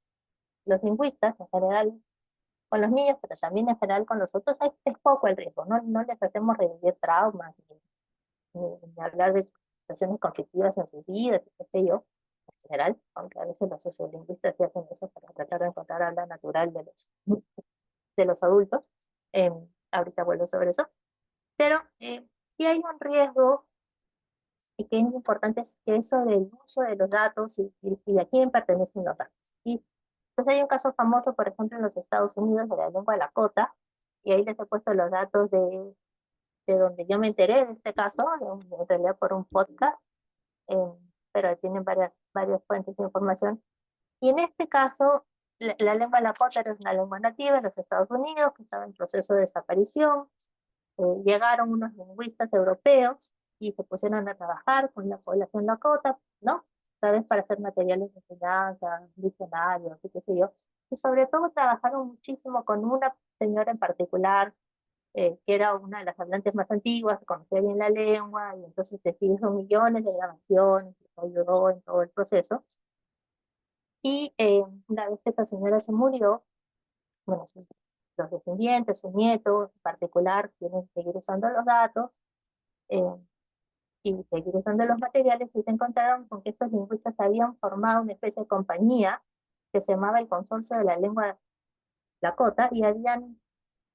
los lingüistas en general, con los niños, pero también en general con los otros, es poco el riesgo, no les hacemos revivir traumas, ni hablar de situaciones conflictivas en sus vidas, qué sé yo, en general, aunque a veces los sociolingüistas sí hacen eso para tratar de encontrar habla natural de los adultos. Ahorita vuelvo sobre eso, pero sí hay un riesgo y que es importante es que eso del uso de los datos y a quién pertenecen los datos. ¿Sí? Entonces hay un caso famoso, por ejemplo, en los Estados Unidos de la lengua Lakota, y ahí les he puesto los datos de donde yo me enteré de este caso, en realidad por un podcast, eh, pero tienen varias fuentes de información. Y en este caso, la lengua Lakota era una lengua nativa de los Estados Unidos que estaba en proceso de desaparición. Llegaron unos lingüistas europeos y se pusieron a trabajar con la población lakota, ¿no? ¿Sabes? Para hacer materiales de enseñanza, diccionarios, y qué sé yo. Y sobre todo trabajaron muchísimo con una señora en particular, que era una de las hablantes más antiguas, que conocía bien la lengua, y entonces se hicieron millones de grabaciones, y ayudó en todo el proceso. Y una vez que esta señora se murió, bueno, los descendientes, sus nietos en particular, tienen que seguir usando los datos eh, y seguir usando los materiales, y se encontraron con que estos lingüistas habían formado una especie de compañía que se llamaba el Consorcio de la Lengua Lakota, y habían,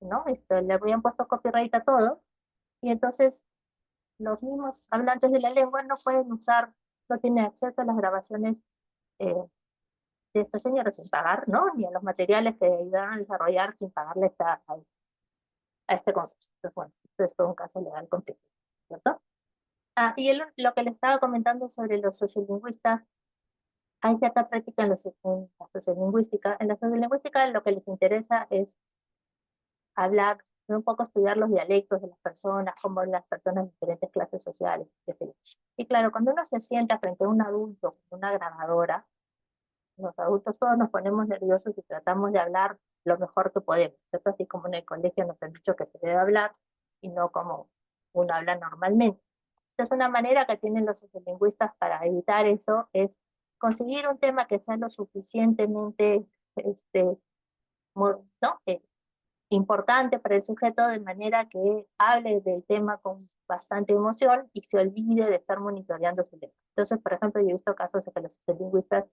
¿no? Le habían puesto copyright a todo, y entonces los mismos hablantes de la lengua no pueden usar, no tienen acceso a las grabaciones eh, de estos señores sin pagar, ¿no? Ni a los materiales que ayudaron a desarrollar sin pagarle a este consorcio. Entonces, bueno, esto es todo un caso legal complejo, ¿cierto? Ah, y lo que le estaba comentando sobre los sociolingüistas, hay cierta práctica en la sociolingüística. En la sociolingüística lo que les interesa es hablar, un poco estudiar los dialectos de las personas, cómo las personas de diferentes clases sociales, etc. Y claro, cuando uno se sienta frente a un adulto con una grabadora, los adultos todos nos ponemos nerviosos y tratamos de hablar lo mejor que podemos, ¿cierto? Así como en el colegio nos han dicho que se debe hablar y no como uno habla normalmente. Entonces, una manera que tienen los sociolingüistas para evitar eso es conseguir un tema que sea lo suficientemente ¿no? Importante para el sujeto, de manera que hable del tema con bastante emoción y se olvide de estar monitoreando su lengua. Entonces, por ejemplo, yo he visto casos en que los sociolingüistas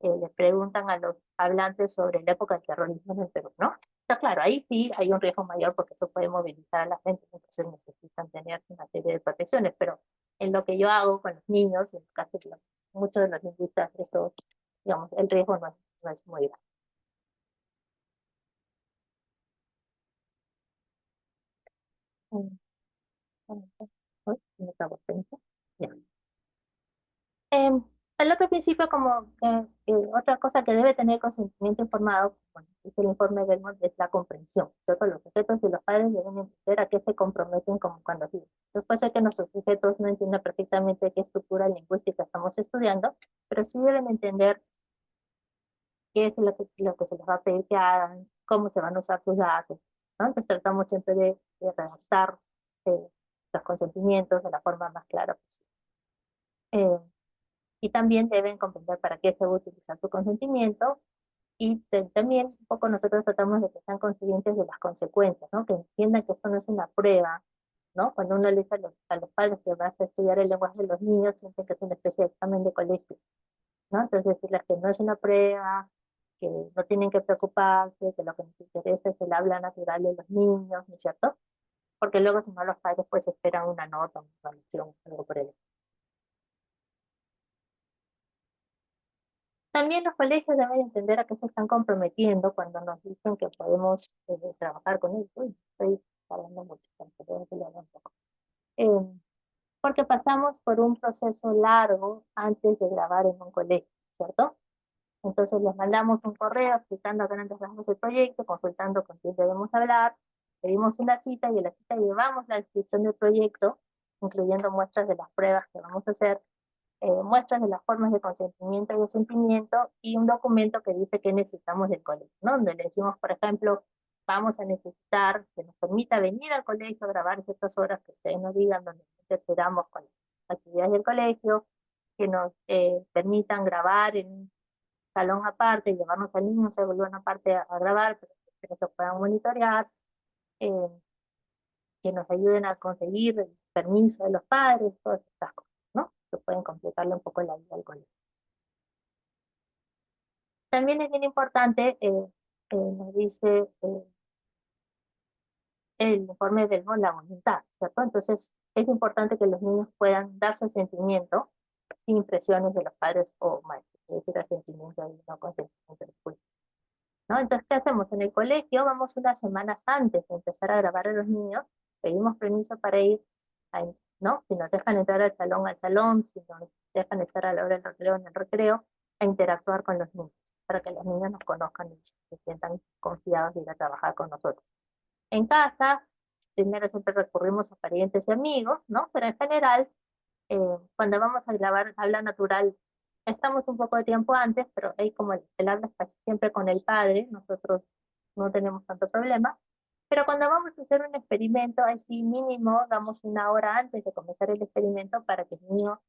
le preguntan a los hablantes sobre la época del terrorismo en el Perú, ¿no? Está claro, ahí sí hay un riesgo mayor porque eso puede movilizar a la gente, entonces necesitan tener una serie de protecciones, pero en lo que yo hago con los niños, en el caso de muchos de los lingüistas, eso, digamos, el riesgo no es muy grande. Mm, uy, me acabo de pensar. Ya. El otro principio, como otra cosa que debe tener consentimiento informado, bueno, dice el informe Belmont, es la comprensión. ¿Cierto? Los sujetos y los padres deben entender a qué se comprometen como cuando viven. Después de que nuestros sujetos no entiendan perfectamente qué estructura lingüística estamos estudiando, pero sí deben entender qué es lo que se les va a pedir que hagan, cómo se van a usar sus datos, ¿no? Entonces tratamos siempre de redactar eh, los consentimientos de la forma más clara posible. Eh, y también deben comprender para qué se va a utilizar su consentimiento, y también un poco nosotros tratamos de que sean conscientes de las consecuencias, ¿no? Que entiendan que esto no es una prueba, ¿no? Cuando uno le dice a los padres que vas a estudiar el lenguaje de los niños, sienten que es una especie de examen de colegio, ¿no? Entonces decirles que no es una prueba, que no tienen que preocuparse, que lo que nos interesa es el habla natural de los niños, ¿no es cierto? Porque luego si no los padres pues esperan una nota, una evaluación, algo por el estilo. También los colegios deben entender a qué se están comprometiendo cuando nos dicen que podemos trabajar con ellos. Uy, estoy hablando mucho, pero voy a un poco. Eh, Porque pasamos por un proceso largo antes de grabar en un colegio, ¿cierto? Entonces les mandamos un correo explicando a grandes rasgos el proyecto, consultando con quién debemos hablar, pedimos una cita y en la cita llevamos la descripción del proyecto, incluyendo muestras de las pruebas que vamos a hacer, muestras de las formas de consentimiento y asentimiento, y un documento que dice que necesitamos del colegio, ¿no? Donde le decimos, por ejemplo, vamos a necesitar que nos permita venir al colegio a grabar ciertas horas que ustedes nos digan, donde esperamos con las actividades del colegio, que nos permitan grabar en un salón aparte, llevarnos al niño a una aparte a grabar, pero que se puedan monitorear, eh, que nos ayuden a conseguir el permiso de los padres, todas estas cosas, ¿no? Que pueden completarle un poco la vida al colegio. También es bien importante, nos dice el informe del MON, la voluntad, ¿cierto? Entonces, es importante que los niños puedan dar su sentimiento sin impresiones de los padres o maestros, es decir, sentimiento y no consentimiento del público, ¿no? Entonces, ¿qué hacemos? En el colegio vamos unas semanas antes de empezar a grabar a los niños, pedimos permiso para ir, ¿no? Si nos dejan entrar al salón, si nos dejan estar a la hora del recreo, en el recreo, a interactuar con los niños, para que los niños nos conozcan y se sientan confiados de ir a trabajar con nosotros. En casa, primero siempre recurrimos a parientes y amigos, ¿no? Pero en general, cuando vamos a grabar habla natural, estamos un poco de tiempo antes, pero ahí como el habla es casi siempre con el padre, nosotros no tenemos tanto problema. Pero cuando vamos a hacer un experimento, así mínimo damos una hora antes de comenzar el experimento para que el niño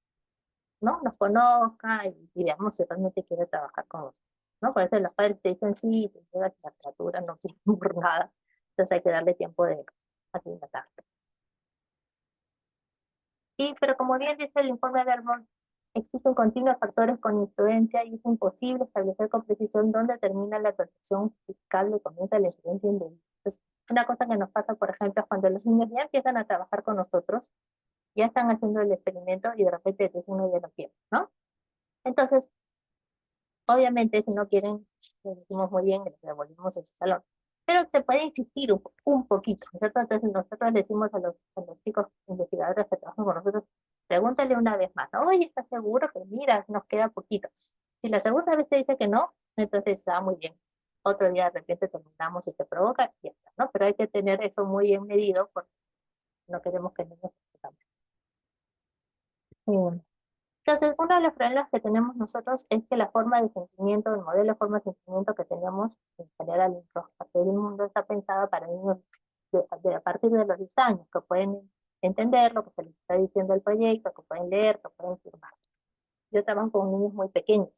¿no? Nos conozca y veamos si realmente quiere trabajar con nosotros, ¿no? Por eso los padres te dicen, sí, te llega la criatura, no quiere por nada, entonces hay que darle tiempo de aclimatar. Sí, pero como bien dice el informe de Arbol, existen continuos factores con influencia y es imposible establecer con precisión dónde termina la percepción fiscal y comienza la incidencia indebida. Entonces, una cosa que nos pasa, por ejemplo, es cuando los niños ya empiezan a trabajar con nosotros, ya están haciendo el experimento y de repente uno ya no quiere, ¿no? Entonces, obviamente, si no quieren, les decimos muy bien, les devolvemos en su salón. Pero se puede insistir un poquito, ¿no es cierto? Entonces nosotros le decimos a los chicos investigadores que trabajan con nosotros, pregúntale una vez más, ¿no? Oye, ¿estás seguro? Que mira, nos queda poquito. Si la segunda vez te dice que no, entonces está muy bien. Otro día de repente terminamos y se provoca y ya está, ¿no? Pero hay que tener eso muy bien medido porque no queremos que el niño se cambie. Entonces, uno de los problemas que tenemos nosotros es que la forma de sentimiento, el modelo de forma de sentimiento que tenemos en general en todas partes del mundo está pensada para niños a partir de los 10 años, que pueden entender lo que se les está diciendo el proyecto, que pueden leer, que pueden firmar. Yo trabajo con niños muy pequeños,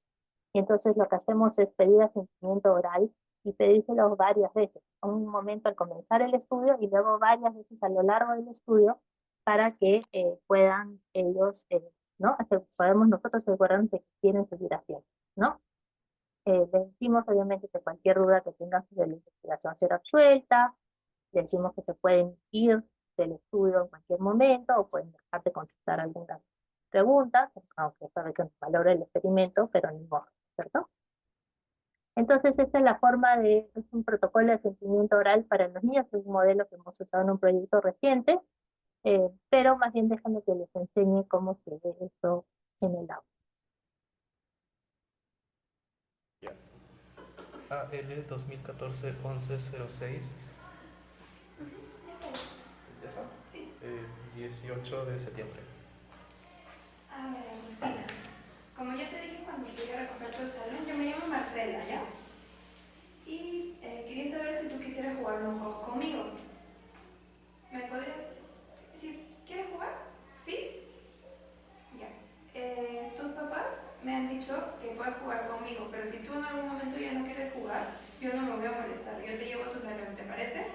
y entonces lo que hacemos es pedir asentimiento oral y pedírselo varias veces, un momento al comenzar el estudio y luego varias veces a lo largo del estudio para que puedan ellos, ¿no? Podemos nosotros asegurarnos de que quieren seguir haciendo, ¿no? Les decimos obviamente que cualquier duda que tengan sobre la investigación será absuelta, les decimos que se pueden ir del estudio en cualquier momento o pueden dejar de contestar algunas preguntas, aunque sabe que no valora el experimento, pero ni modo, ¿cierto? Entonces, esta es la forma de, es un protocolo de asentimiento oral para los niños, es un modelo que hemos usado en un proyecto reciente, pero más bien déjame que les enseñe cómo se ve esto en el aula. AL 2014-1106. ¿Ya está? Sí. 18 de septiembre. A ver, Agustina, como ya te dije cuando llegué a recoger tu salón, yo me llamo Marcela, ¿ya? Y quería saber si tú quisieras jugar unos juegos conmigo. ¿Me podrías... si quieres jugar? ¿Sí? Ya. Tus papás me han dicho que puedes jugar conmigo, pero si tú en algún momento ya no quieres jugar, yo no me voy a molestar. Yo te llevo a tu salón, ¿te parece?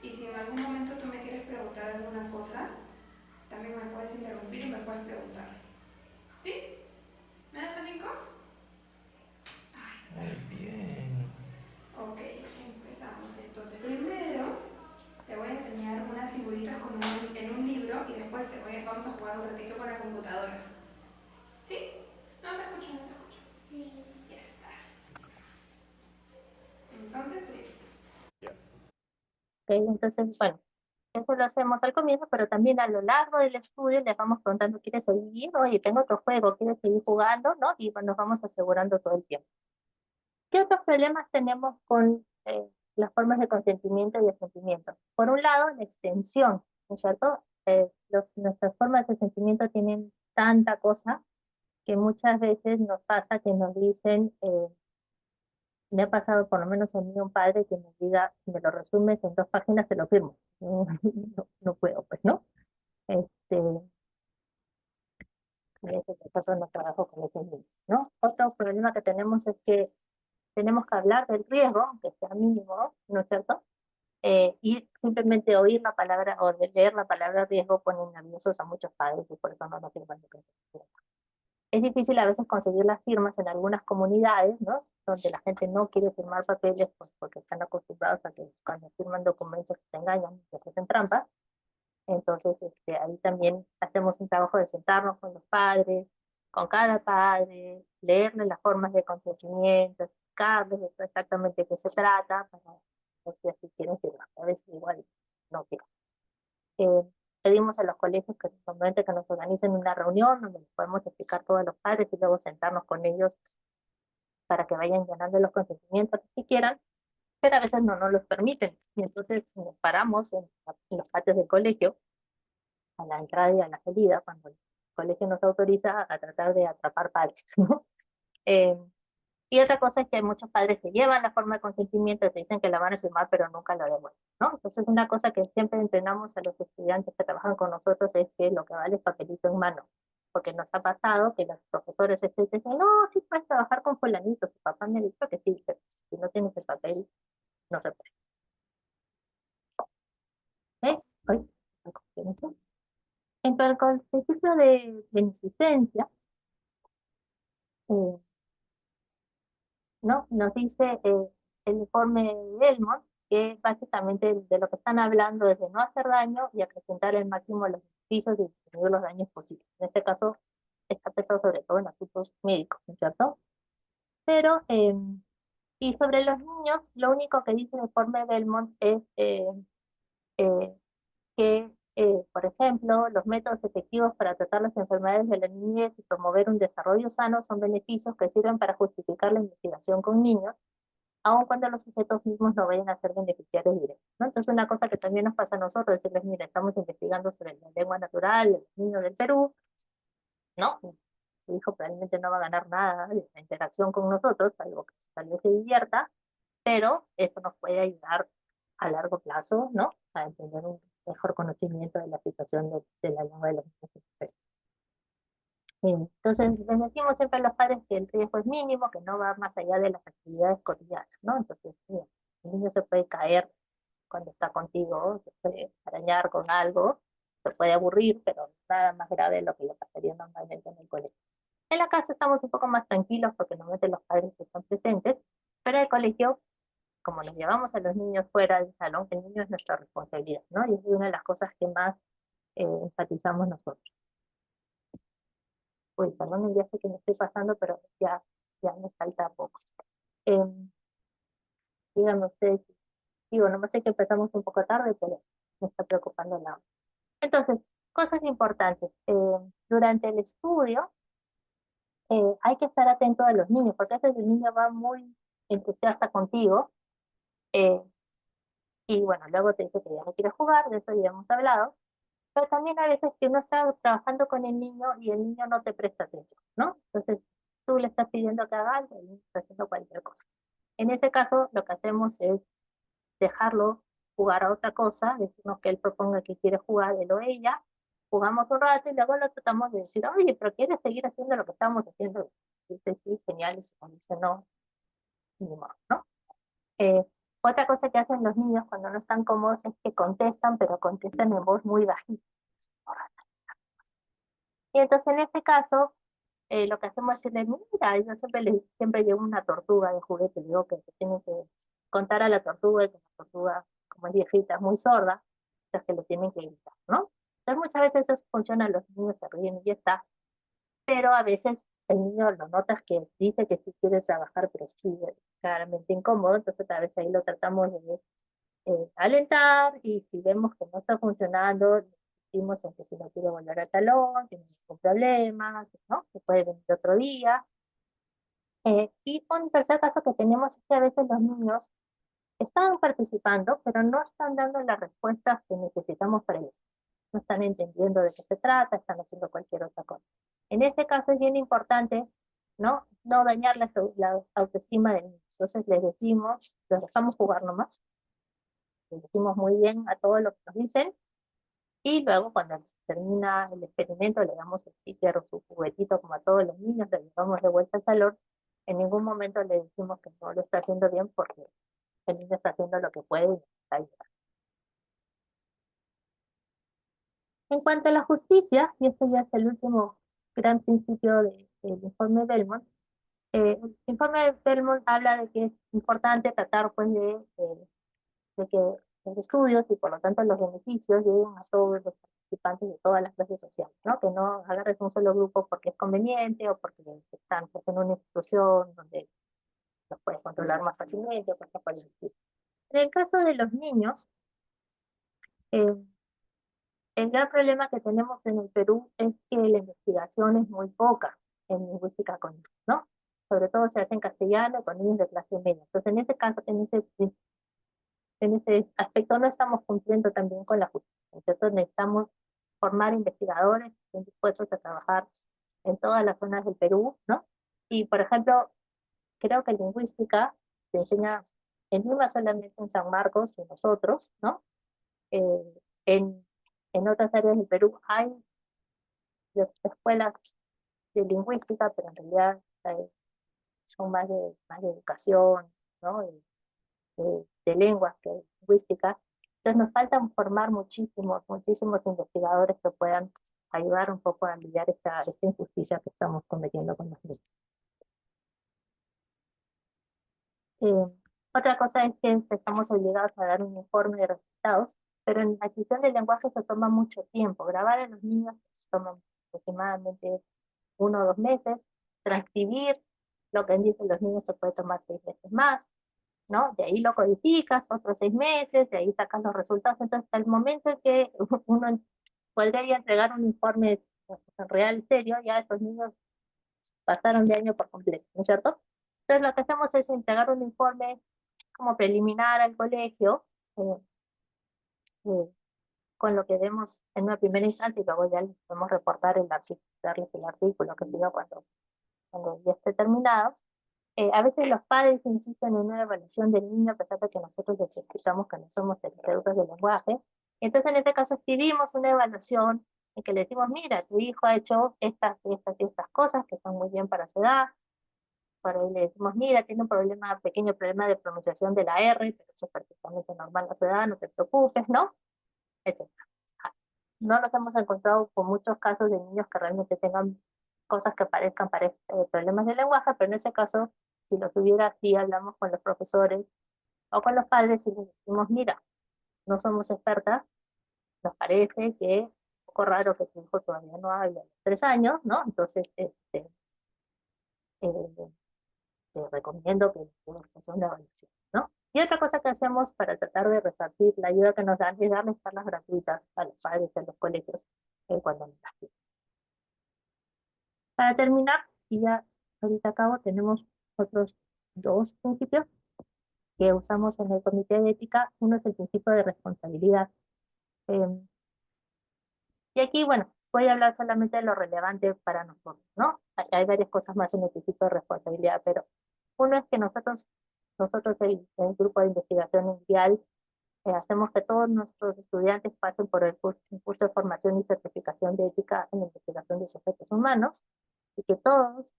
Y si en algún momento tú me quieres preguntar alguna cosa, también me puedes interrumpir y me puedes preguntar. ¿Sí? ¿Me das las 5? Muy bien. Ok, empezamos. Entonces, primero te voy a enseñar unas figuritas en un libro y después vamos a jugar un ratito con la computadora. ¿Sí? No te escucho, no te escucho. Sí. Ya está. Entonces, primero. ¿Okay? Entonces, bueno, eso lo hacemos al comienzo, pero también a lo largo del estudio les vamos preguntando, ¿quieres seguir? Oye, tengo otro juego, ¿quieres seguir jugando? ¿No? Y nos vamos asegurando todo el tiempo. ¿Qué otros problemas tenemos con las formas de consentimiento y asentimiento? Por un lado, la extensión, ¿no es cierto? Nuestras formas de sentimiento tienen tanta cosa que muchas veces nos pasa que nos dicen, me ha pasado por lo menos a mí un padre que nos diga, si me lo resumes en 2 páginas, te lo firmo. No puedo, pues, ¿no? Este, en ese caso no trabajo con ese niño, ¿no? Otro problema que tenemos es que tenemos que hablar del riesgo, aunque sea mínimo, ¿no es cierto? Y simplemente oír la palabra o de leer la palabra riesgo pone nerviosos a muchos padres y por eso no nos firman lo que se. Es difícil a veces conseguir las firmas en algunas comunidades, ¿no? Donde la gente no quiere firmar papeles pues, porque están acostumbrados a que cuando firman documentos se engañan, se hacen trampas. Entonces, ahí también hacemos un trabajo de sentarnos con los padres, con cada padre, leerle las formas de consentimiento, explicarles exactamente de qué se trata, para que si quieren firmar. A veces igual no quieren. Pedimos a los colegios que normalmente que nos organicen una reunión donde les podemos explicar todo a los padres y luego sentarnos con ellos para que vayan llenando los consentimientos que quieran, pero a veces no nos los permiten. Y entonces nos paramos en los patios del colegio, a la entrada y a la salida, cuando el colegio nos autoriza a tratar de atrapar padres, ¿no? Y otra cosa es que hay muchos padres que llevan la forma de consentimiento, te dicen que la van a firmar, pero nunca la devuelven, ¿no? Entonces, una cosa que siempre entrenamos a los estudiantes que trabajan con nosotros es que lo que vale es papelito en mano. porque nos ha pasado que los profesores dicen, no, sí puedes trabajar con fulanito, su papá me ha dicho que sí, pero si no tienes el papel, no se puede. ¿Eh? Ay, en cuanto al principio de beneficencia, eh, ¿no? Nos dice el informe de Belmont que básicamente de lo que están hablando es de no hacer daño y acrecentar al máximo los beneficios y disminuir los daños posibles. En este caso está pensado sobre todo en asuntos médicos, ¿no es cierto? Pero, y sobre los niños, lo único que dice el informe de Belmont es eh, que, por ejemplo, los métodos efectivos para tratar las enfermedades de la niñez y promover un desarrollo sano son beneficios que sirven para justificar la investigación con niños, aun cuando los sujetos mismos no vayan a ser beneficiarios directos, ¿no? Entonces, una cosa que también nos pasa a nosotros, decirles, mira, estamos investigando sobre la lengua natural de los niños del Perú, ¿no? Su hijo probablemente no va a ganar nada de la interacción con nosotros, algo que tal vez se divierta, pero eso nos puede ayudar a largo plazo, ¿no? A entender un mejor conocimiento de la situación de la lengua de los niños. Entonces, les decimos siempre a los padres que el riesgo es mínimo, que no va más allá de las actividades cotidianas, ¿no? Entonces, mira, el niño se puede caer cuando está contigo, se puede arañar con algo, se puede aburrir, pero nada más grave de lo que le pasaría normalmente en el colegio. En la casa estamos un poco más tranquilos porque normalmente los padres están presentes, pero en el colegio, como nos llevamos a los niños fuera del salón, el niño es nuestra responsabilidad, ¿no? Y es una de las cosas que más enfatizamos nosotros. Uy, perdón, ya sé que me estoy pasando, pero ya me falta poco. Díganme ustedes, digo, no sé que empezamos un poco tarde, pero me está preocupando la hora. Entonces, cosas importantes. Durante el estudio, hay que estar atento a los niños, porque a veces el niño va muy entusiasta contigo, eh, y bueno, luego te dice que ya no quiere jugar, de eso ya hemos hablado, pero también a veces que uno está trabajando con el niño y el niño no te presta atención, ¿no? Entonces, tú le estás pidiendo que haga algo y el niño está haciendo cualquier cosa. En ese caso, lo que hacemos es dejarlo jugar a otra cosa, decirnos que él proponga que quiere jugar él o ella, jugamos un rato y luego lo tratamos de decir, oye, pero ¿quieres seguir haciendo lo que estamos haciendo? Y dice, sí, genial, y si dice no, ni modo, ¿no? Eh, Otra cosa que hacen los niños cuando no están cómodos es que contestan, pero contestan en voz muy bajita. Y entonces en este caso, lo que hacemos es decirle, mira, yo siempre llevo una tortuga de juguete, digo que se tiene que contar a la tortuga, y que la tortuga, como es viejita, es muy sorda, entonces que le tienen que gritar, ¿no? Entonces muchas veces eso funciona, los niños se ríen y ya está, pero a veces el niño lo notas que dice que sí quiere trabajar, pero sí, claramente incómodo, entonces a veces ahí lo tratamos de alentar, y si vemos que no está funcionando, decimos en que si no quiere volver al salón, que no hay ningún problema, ¿no? Que puede venir otro día. Y un tercer caso que tenemos es que a veces los niños están participando, pero no están dando las respuestas que necesitamos para eso. No están entendiendo de qué se trata, están haciendo cualquier otra cosa. En ese caso es bien importante, ¿no? No dañar la autoestima del niño. Entonces les decimos, los dejamos jugar nomás, les decimos muy bien a todo lo que nos dicen, y luego cuando termina el experimento le damos el sticker o su juguetito como a todos los niños, le llevamos de vuelta al salón. En ningún momento le decimos que no lo está haciendo bien porque el niño está haciendo lo que puede y necesita ayuda. En cuanto a la justicia, y esto ya es el último gran principio del informe Belmont, el informe de Belmont habla de que es importante tratar pues de que los estudios y por lo tanto los beneficios lleguen a todos los participantes de todas las clases sociales, ¿no? Que no agarres un solo grupo porque es conveniente o porque están pues, en una institución donde los puedes controlar más fácilmente o cosas por el estilo. En el caso de los niños, eh, el gran problema que tenemos en el Perú es que la investigación es muy poca en lingüística con niños, ¿no? Sobre todo se hace en castellano con niños de clase media. Entonces, en ese caso, en ese aspecto no estamos cumpliendo también con la justicia. Entonces necesitamos formar investigadores que estén dispuestos a trabajar en todas las zonas del Perú, ¿no? Y, por ejemplo, creo que lingüística se enseña en Lima solamente en San Marcos y nosotros, ¿no? Eh, en, en otras áreas del Perú hay de escuelas de lingüística, pero en realidad son más de educación, ¿no? De lenguas que de lingüística. Entonces nos faltan formar muchísimos investigadores que puedan ayudar un poco a aliviar esta injusticia que estamos cometiendo con los niños. Otra cosa es que estamos obligados a dar un informe de resultados, pero en la adquisición del lenguaje se toma mucho tiempo. Grabar a los niños toma aproximadamente 1 o 2 meses. Transcribir lo que dicen los niños se puede tomar 6 meses más, ¿no? De ahí lo codificas, otros 6 meses, de ahí sacas los resultados. Entonces, hasta el momento en que uno podría entregar un informe real, serio, ya estos niños pasaron de año por completo, ¿no es cierto? Entonces, lo que hacemos es entregar un informe como preliminar al colegio, eh, eh, con lo que vemos en una primera instancia y luego ya les podemos reportar darles el artículo, que se yo, cuando ya esté terminado. A veces los padres insisten en una evaluación del niño, a pesar de que nosotros les explicamos que no somos terapeutas del lenguaje. Entonces, en este caso, escribimos una evaluación en que le decimos, mira, tu hijo ha hecho estas y estas cosas que son muy bien para su edad. Por ahí le decimos, mira, tiene un pequeño problema de pronunciación de la R, pero eso es perfectamente normal a su edad, no te preocupes, ¿no? Etcétera. No nos hemos encontrado con muchos casos de niños que realmente tengan cosas que parezcan problemas de lenguaje, pero en ese caso, si los hubiera, sí hablamos con los profesores o con los padres y les decimos, mira, no somos expertas, nos parece que es un poco raro que tu hijo todavía no hable a los 3 años, ¿no? Entonces, eh, te recomiendo que hagas una evaluación, ¿no? Y otra cosa que hacemos para tratar de resarcir la ayuda que nos dan es darles charlas gratuitas a los padres en los colegios cuando nos las piden. Para terminar, y ya ahorita acabo, tenemos otros 2 principios que usamos en el comité de ética. Uno es el principio de responsabilidad. Y aquí, bueno, voy a hablar solamente de lo relevante para nosotros, ¿no? Hay varias cosas más en el principio de responsabilidad, pero uno es que nosotros el grupo de investigación mundial, hacemos que todos nuestros estudiantes pasen por un curso de formación y certificación de ética en investigación de sujetos humanos, y que todos,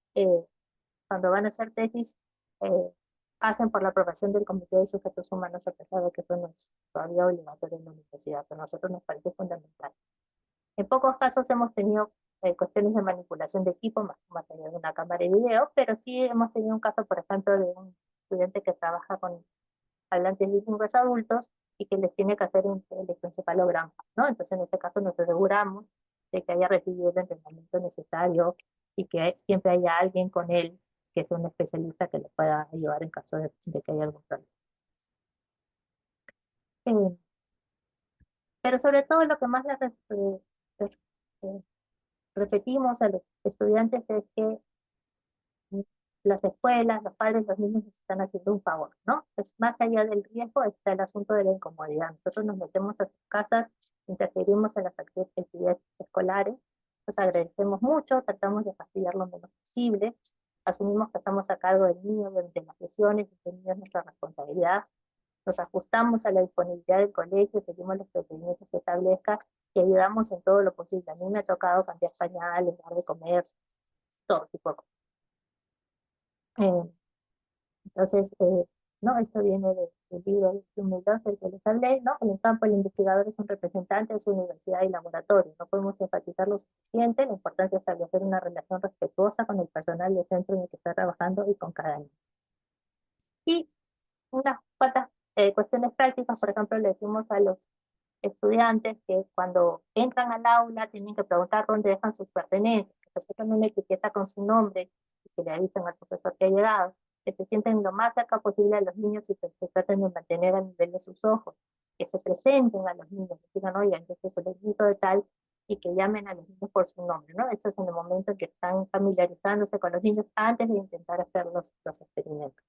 cuando van a hacer tesis, eh, pasen por la aprobación del Comité de Sujetos Humanos, a pesar de que eso no es todavía obligatorio en la universidad, pero a nosotros nos parece fundamental. En pocos casos hemos tenido cuestiones de manipulación de equipo, más allá de una cámara de video, pero sí hemos tenido un caso, por ejemplo, de un estudiante que trabaja con hablantes bilingües adultos y que les tiene que hacer un electroencefalograma, ¿no? Entonces, en este caso nos aseguramos de que haya recibido el entrenamiento necesario y que siempre haya alguien con él que sea un especialista que le pueda ayudar en caso de que haya algún problema. Pero sobre todo lo que más repetimos a los estudiantes es que las escuelas, los padres, los niños nos están haciendo un favor, ¿no? Pues más allá del riesgo está el asunto de la incomodidad. Nosotros nos metemos a sus casas, interferimos en las actividades escolares, nos agradecemos mucho, tratamos de fastidiar lo menos posible, asumimos que estamos a cargo del niño durante las sesiones, y el niño es nuestra responsabilidad, nos ajustamos a la disponibilidad del colegio, seguimos los procedimientos que establezca y ayudamos en todo lo posible. A mí me ha tocado cambiar pañales, dar de comer, todo tipo de cosas. Entonces, no, esto viene del libro de 2012 que les hablé, ¿no? En el campo el investigador es un representante de su universidad y laboratorio. No podemos enfatizar lo suficiente la importancia de establecer una relación respetuosa con el personal del centro en el que está trabajando y con cada niño. Y unas cuantas cuestiones prácticas, por ejemplo, le decimos a los estudiantes que cuando entran al aula tienen que preguntar dónde dejan sus pertenencias, que se pongan una etiqueta con su nombre y que le avisen al profesor que ha llegado, que se sienten lo más cerca posible a los niños y que se traten de mantener a nivel de sus ojos, que se presenten a los niños, que digan, oigan, yo soy fulanito de tal, y que llamen a los niños por su nombre, ¿no? Eso es en el momento en que están familiarizándose con los niños antes de intentar hacer los experimentos.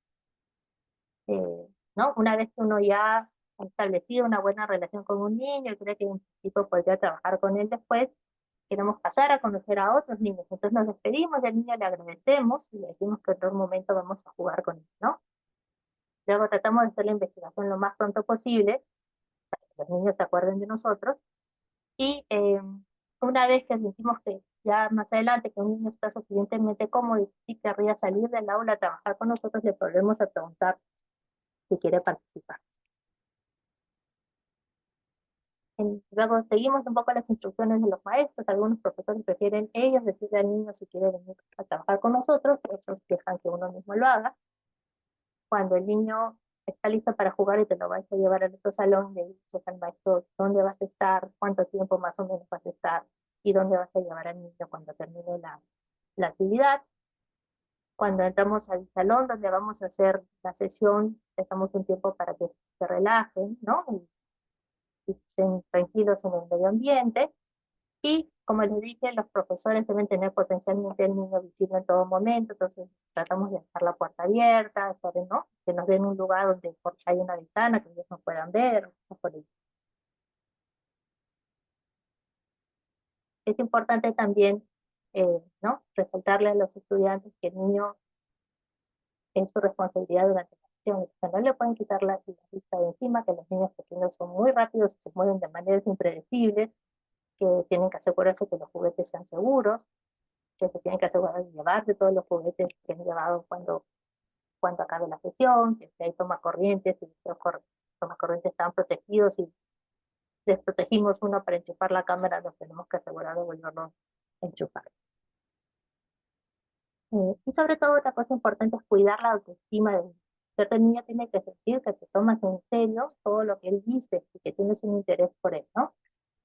¿No? Una vez que uno ya ha establecido una buena relación con un niño y cree que un tipo podría trabajar con él después, queremos pasar a conocer a otros niños. Entonces nos despedimos del niño, le agradecemos y le decimos que en otro momento vamos a jugar con él, ¿no? Luego tratamos de hacer la investigación lo más pronto posible, para que los niños se acuerden de nosotros, y una vez que sentimos que ya más adelante que un niño está suficientemente cómodo y si querría salir del aula a trabajar con nosotros, le volvemos a preguntar si quiere participar. Luego seguimos un poco las instrucciones de los maestros. Algunos profesores prefieren ellos decirle al niño si quiere venir a trabajar con nosotros, otros dejan que uno mismo lo haga. Cuando el niño está listo para jugar y te lo vas a llevar al otro salón, le dices al maestro dónde vas a estar, cuánto tiempo más o menos vas a estar y dónde vas a llevar al niño cuando termine la actividad. Cuando entramos al salón donde vamos a hacer la sesión, dejamos un tiempo para que se relajen, ¿no? Y estén tranquilos en el medio ambiente. Y, como les dije, los profesores deben tener potencialmente el niño visible en todo momento, entonces tratamos de dejar la puerta abierta, ¿no? Que nos den un lugar donde hay una ventana que ellos no puedan ver. Es importante también, ¿no? Resaltarle a los estudiantes que el niño es su responsabilidad durante la sesión, o sea, no le pueden quitar la vista de encima, que los niños pequeños son muy rápidos y se mueven de maneras impredecibles, que tienen que asegurarse que los juguetes sean seguros, que se tienen que asegurar de llevarse todos los juguetes que han llevado cuando acabe la sesión, que si hay tomacorrientes, si los tomacorrientes están protegidos y desprotegimos uno para enchufar la cámara, nos tenemos que asegurar de volverlo a enchufar. Y sobre todo otra cosa importante es cuidar la autoestima del niño. Cierto, el niño tiene que sentir que te tomas en serio todo lo que él dice y que tienes un interés por él, ¿no?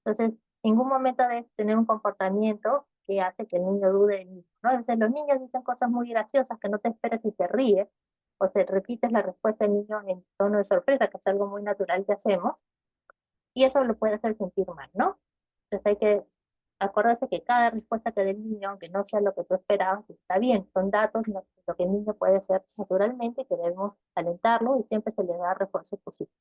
Entonces, en ningún momento debes tener un comportamiento que hace que el niño dude del mismo, ¿no? Entonces, los niños dicen cosas muy graciosas que no te esperas y te ríes, o te repites la respuesta del niño en tono de sorpresa, que es algo muy natural que hacemos, y eso lo puede hacer sentir mal, ¿no? Entonces hay que acordarse que cada respuesta que dé el niño, aunque no sea lo que tú esperabas, está bien, son datos, lo que el niño puede hacer naturalmente, que debemos alentarlo y siempre se le da refuerzo positivo,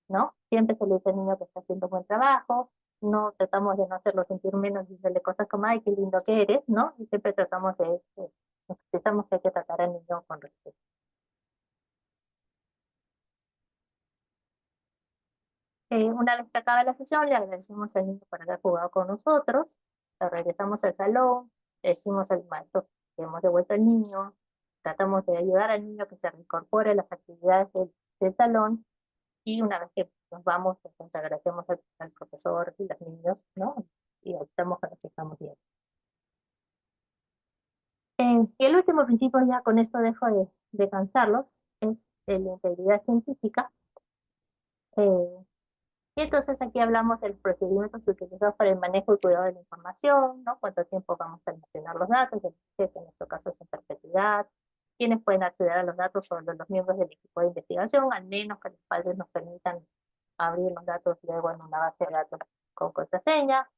¿no? Siempre se le dice al niño que está haciendo un buen trabajo, no tratamos de no hacerlo sentir menos, diciéndole cosas como, ay, qué lindo que eres, ¿no? Y siempre tratamos pensamos que hay que tratar al niño con respeto. Una vez que acaba la sesión, le agradecemos al niño por haber jugado con nosotros, lo regresamos al salón, le decimos al maestro que hemos devuelto al niño, tratamos de ayudar al niño que se reincorpore a las actividades del salón, y una vez que nos vamos, pues, agradecemos al profesor y los niños, ¿no? Y avisamos a los que estamos bien. Y el último principio, ya con esto dejo de cansarlos, es de la integridad científica. Y entonces aquí hablamos del procedimiento utilizados para el manejo y cuidado de la información, ¿no? Cuánto tiempo vamos a almacenar los datos, que en nuestro caso es en perpetuidad, quiénes pueden acceder a los datos, solo los miembros del equipo de investigación, al menos que los padres nos permitan abrir los datos luego en una base de datos con contraseña,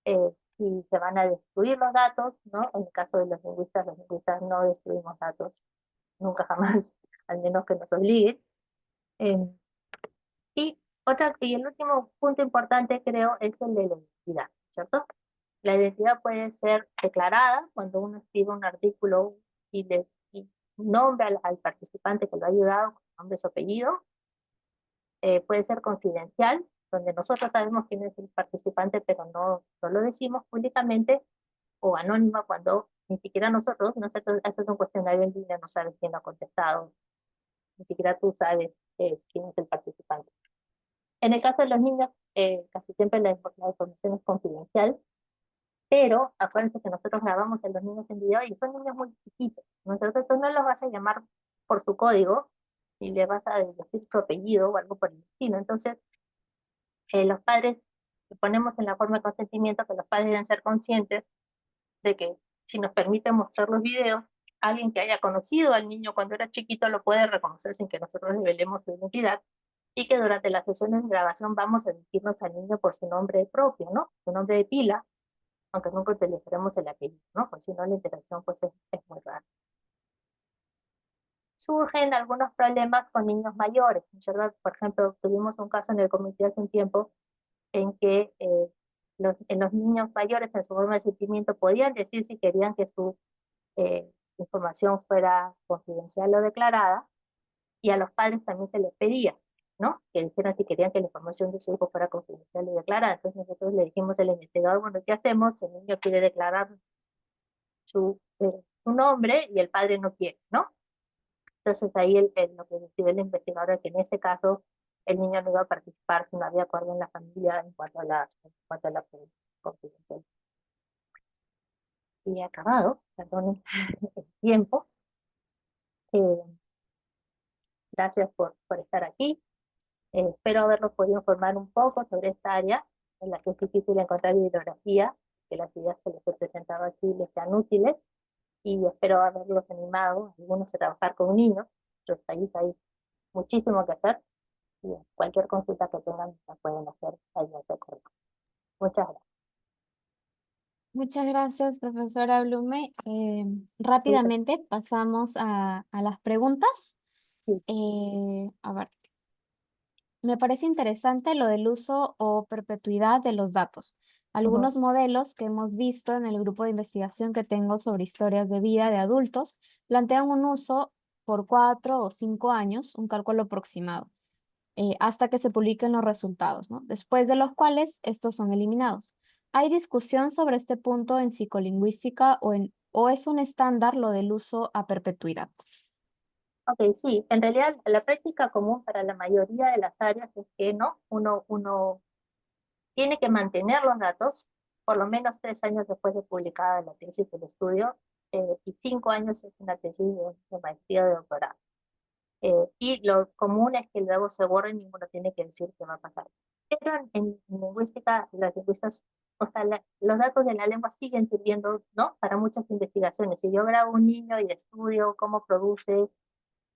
si se van a destruir los datos, ¿no? En el caso de los lingüistas no destruimos datos nunca jamás, al menos que nos obliguen. Y el último punto importante, creo, es el de la identidad, ¿cierto? La identidad puede ser declarada cuando uno escribe un artículo y nombra al participante que lo ha ayudado con nombre y su apellido. Puede ser confidencial, donde nosotros sabemos quién es el participante, pero no lo decimos públicamente, o anónima cuando ni siquiera nosotros haces un cuestionario en línea, no sabes quién lo ha contestado, ni siquiera tú sabes quién es el participante. En el caso de los niños, casi siempre la información es confidencial, pero acuérdense que nosotros grabamos a los niños en video y son niños muy chiquitos. Nosotros tú no los vas a llamar por su código y le vas a decir su apellido o algo por el estilo. Entonces, los padres, ponemos en la forma de consentimiento que los padres deben ser conscientes de que si nos permiten mostrar los videos, alguien que haya conocido al niño cuando era chiquito lo puede reconocer sin que nosotros revelemos su identidad, y que durante las sesiones de grabación vamos a dirigirnos al niño por su nombre propio, ¿no? Su nombre de pila, aunque nunca utilizaremos el apellido, ¿no? Porque si no la interacción pues es muy rara. Surgen algunos problemas con niños mayores, ¿verdad? Por ejemplo, tuvimos un caso en el comité hace un tiempo en que en los niños mayores en su forma de sentimiento podían decir si querían que su información fuera confidencial o declarada, y a los padres también se les pedía. ¿no? Que dijeron si querían que la información de su hijo fuera confidencial y declarada. Entonces nosotros le dijimos al investigador, bueno, ¿qué hacemos? El niño quiere declarar su nombre y el padre no quiere, ¿no? Entonces ahí lo que decidió el investigador es que en ese caso el niño no iba a participar si no había acuerdo en la familia en cuanto a la confidencialidad. Y he acabado, perdón el tiempo. Gracias por estar aquí. Espero haberlos podido informar un poco sobre esta área en la que es difícil encontrar bibliografía, que las ideas que les he presentado aquí les sean útiles, y espero haberlos animado, algunos a trabajar con niños. Pues ahí hay muchísimo que hacer, y cualquier consulta que tengan la pueden hacer ahí en este correo. Muchas gracias. Muchas gracias, profesora Blume. Rápidamente pasamos a las preguntas. Sí. A ver, me parece interesante lo del uso o perpetuidad de los datos. Algunos modelos que hemos visto en el grupo de investigación que tengo sobre historias de vida de adultos plantean un uso por 4 o 5 años, un cálculo aproximado, hasta que se publiquen los resultados, ¿no? Después de los cuales estos son eliminados. ¿Hay discusión sobre este punto en psicolingüística o es un estándar lo del uso a perpetuidad? Ok, sí, en realidad la práctica común para la mayoría de las áreas es que no, uno tiene que mantener los datos por lo menos 3 años después de publicada la tesis del estudio, y 5 años es una tesis de maestría o de doctorado. Y lo común es que luego se borre y ninguno tiene que decir qué va a pasar. Pero en lingüística, los lingüistas, o sea, los datos de la lengua siguen sirviendo, ¿no? Para muchas investigaciones. Si yo grabo un niño y estudio cómo produce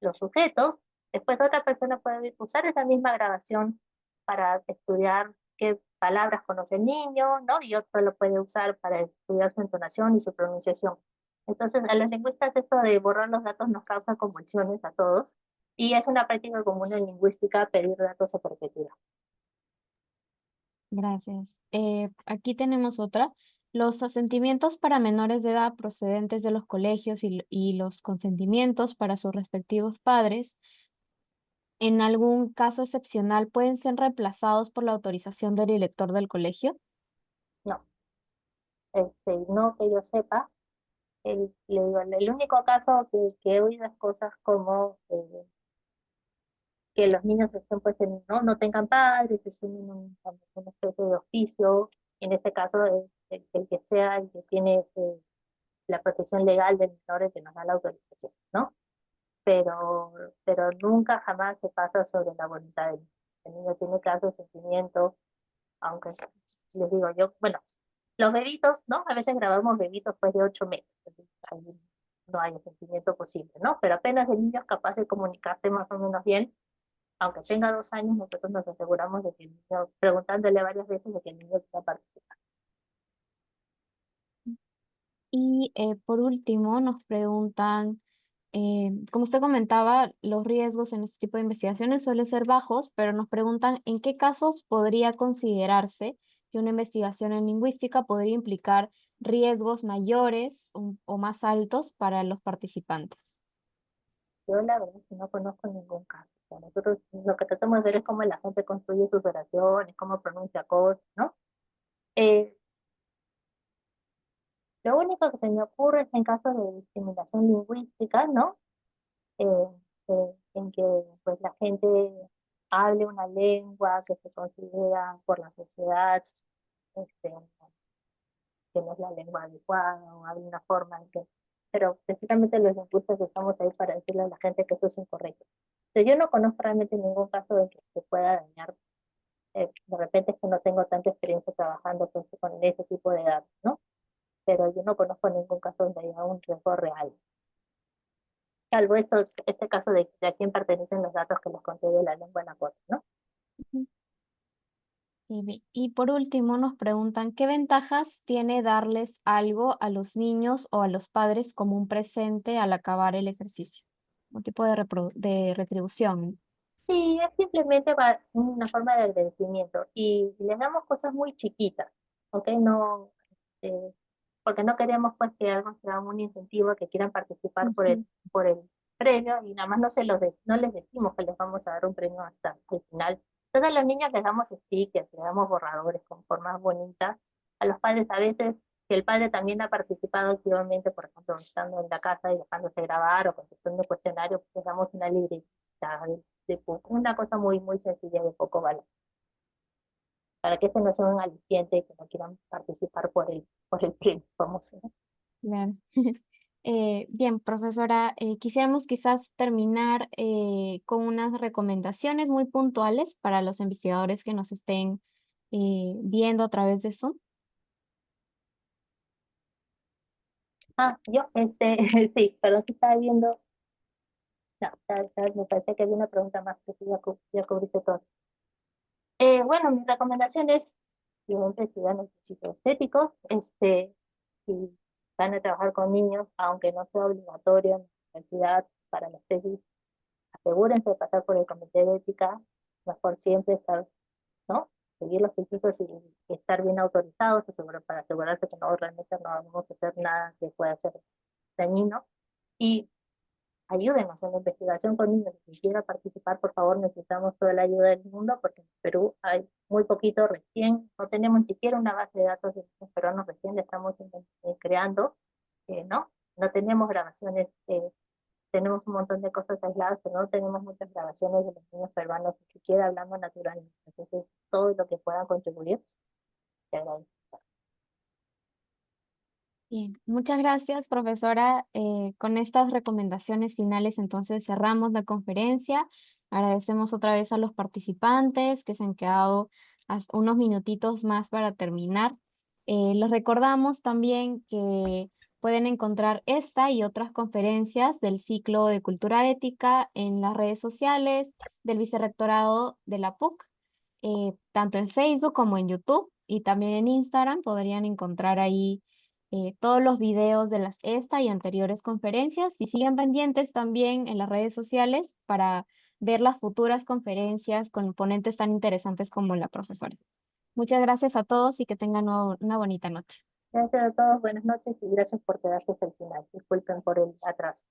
los sujetos, después otra persona puede usar esa misma grabación para estudiar qué palabras conoce el niño, ¿no? Y otro lo puede usar para estudiar su entonación y su pronunciación. Entonces, a los lingüistas esto de borrar los datos nos causa convulsiones a todos, y es una práctica común en lingüística pedir datos a perpetuidad. Gracias. Aquí tenemos otra. Los asentimientos para menores de edad procedentes de los colegios y los consentimientos para sus respectivos padres, en algún caso excepcional, pueden ser reemplazados por la autorización del director del colegio. No, no que yo sepa. Le digo, el único caso que he oído es cosas como que los niños estén pues no tengan padres, estén en una especie de oficio. En este caso es el que sea el que tiene la protección legal del menor el que nos da la autorización, ¿no? Pero nunca jamás se pasa sobre la voluntad del niño. El niño tiene caso de sentimiento, aunque les digo yo, bueno, los bebitos, ¿no? A veces grabamos bebitos pues de 8 meses, entonces, ahí no hay sentimiento posible, ¿no? Pero apenas el niño es capaz de comunicarse más o menos bien, aunque tenga 2 años, nosotros nos aseguramos de que el niño, preguntándole varias veces, de que el niño quiera participar. Y por último nos preguntan, como usted comentaba, los riesgos en este tipo de investigaciones suelen ser bajos, pero nos preguntan en qué casos podría considerarse que una investigación en lingüística podría implicar riesgos mayores o más altos para los participantes. Yo la verdad es que no conozco ningún caso. O sea, nosotros lo que tratamos de ver es cómo la gente construye sus oraciones, cómo pronuncia cosas, ¿no? Eh, lo único que se me ocurre es en casos de discriminación lingüística, ¿no? Eh, en que pues la gente hable una lengua que se considera por la sociedad este, que no es la lengua adecuada, o hable una forma en que... Pero precisamente los lingüistas estamos ahí para decirle a la gente que eso es incorrecto. Yo no conozco realmente ningún caso de que se pueda dañar. De repente es que no tengo tanta experiencia trabajando con ese tipo de datos, ¿no? Pero yo no conozco ningún caso donde haya un riesgo real. Salvo este caso de a quién pertenecen los datos que les contiene la lengua en la corte, ¿no? Y por último nos preguntan, ¿qué ventajas tiene darles algo a los niños o a los padres como un presente al acabar el ejercicio? Un tipo de retribución. Sí, es simplemente una forma de agradecimiento, y les damos cosas muy chiquitas, ¿ok? No, porque no queremos pues que algo sea un incentivo, que quieran participar por Ujú. por el premio y nada más no les decimos que les vamos a dar un premio hasta el final. Entonces a los niños les damos stickers, les damos borradores con formas bonitas. A los padres a veces, si el padre también ha participado activamente, por ejemplo, estando en la casa y dejándose grabar o contestando cuestionarios, pues les damos una libreta una cosa muy, muy sencilla de poco valor, para que este no sea un aliciente y que no quieran participar por el premio famoso, ¿no? Claro. Bien, profesora, quisiéramos quizás terminar con unas recomendaciones muy puntuales para los investigadores que nos estén viendo a través de Zoom. Sí, perdón que estaba viendo, no, me parece que había una pregunta más que sí, ya cubriste todo. Bueno, mi recomendación es, siempre sigan los principios éticos, si van a trabajar con niños, aunque no sea obligatorio en la universidad para las tesis, asegúrense de pasar por el comité de ética, mejor siempre estar, ¿no? Seguir los principios y estar bien autorizados, para asegurarse que no realmente no vamos a hacer nada que pueda ser dañino. Y ayúdenos en la investigación con niños. Si quiera participar, por favor, necesitamos toda la ayuda del mundo, porque en Perú hay muy poquito, recién, no tenemos ni siquiera una base de datos de niños peruanos, recién la estamos creando, ¿no? No tenemos grabaciones, tenemos un montón de cosas aisladas, pero no tenemos muchas grabaciones de los niños peruanos, ni siquiera hablando naturalmente. Entonces, todo lo que pueda contribuir, te agradezco. Bien, muchas gracias, profesora. Con estas recomendaciones finales, entonces cerramos la conferencia. Agradecemos otra vez a los participantes que se han quedado hasta unos minutitos más para terminar. Les recordamos también que pueden encontrar esta y otras conferencias del ciclo de Cultura Ética en las redes sociales del Vicerrectorado de la PUC, tanto en Facebook como en YouTube y también en Instagram. Podrían encontrar ahí todos los videos de esta y anteriores conferencias y siguen pendientes también en las redes sociales para ver las futuras conferencias con ponentes tan interesantes como la profesora. Muchas gracias a todos y que tengan una bonita noche. Gracias a todos, buenas noches y gracias por quedarse hasta el final. Disculpen por el atraso.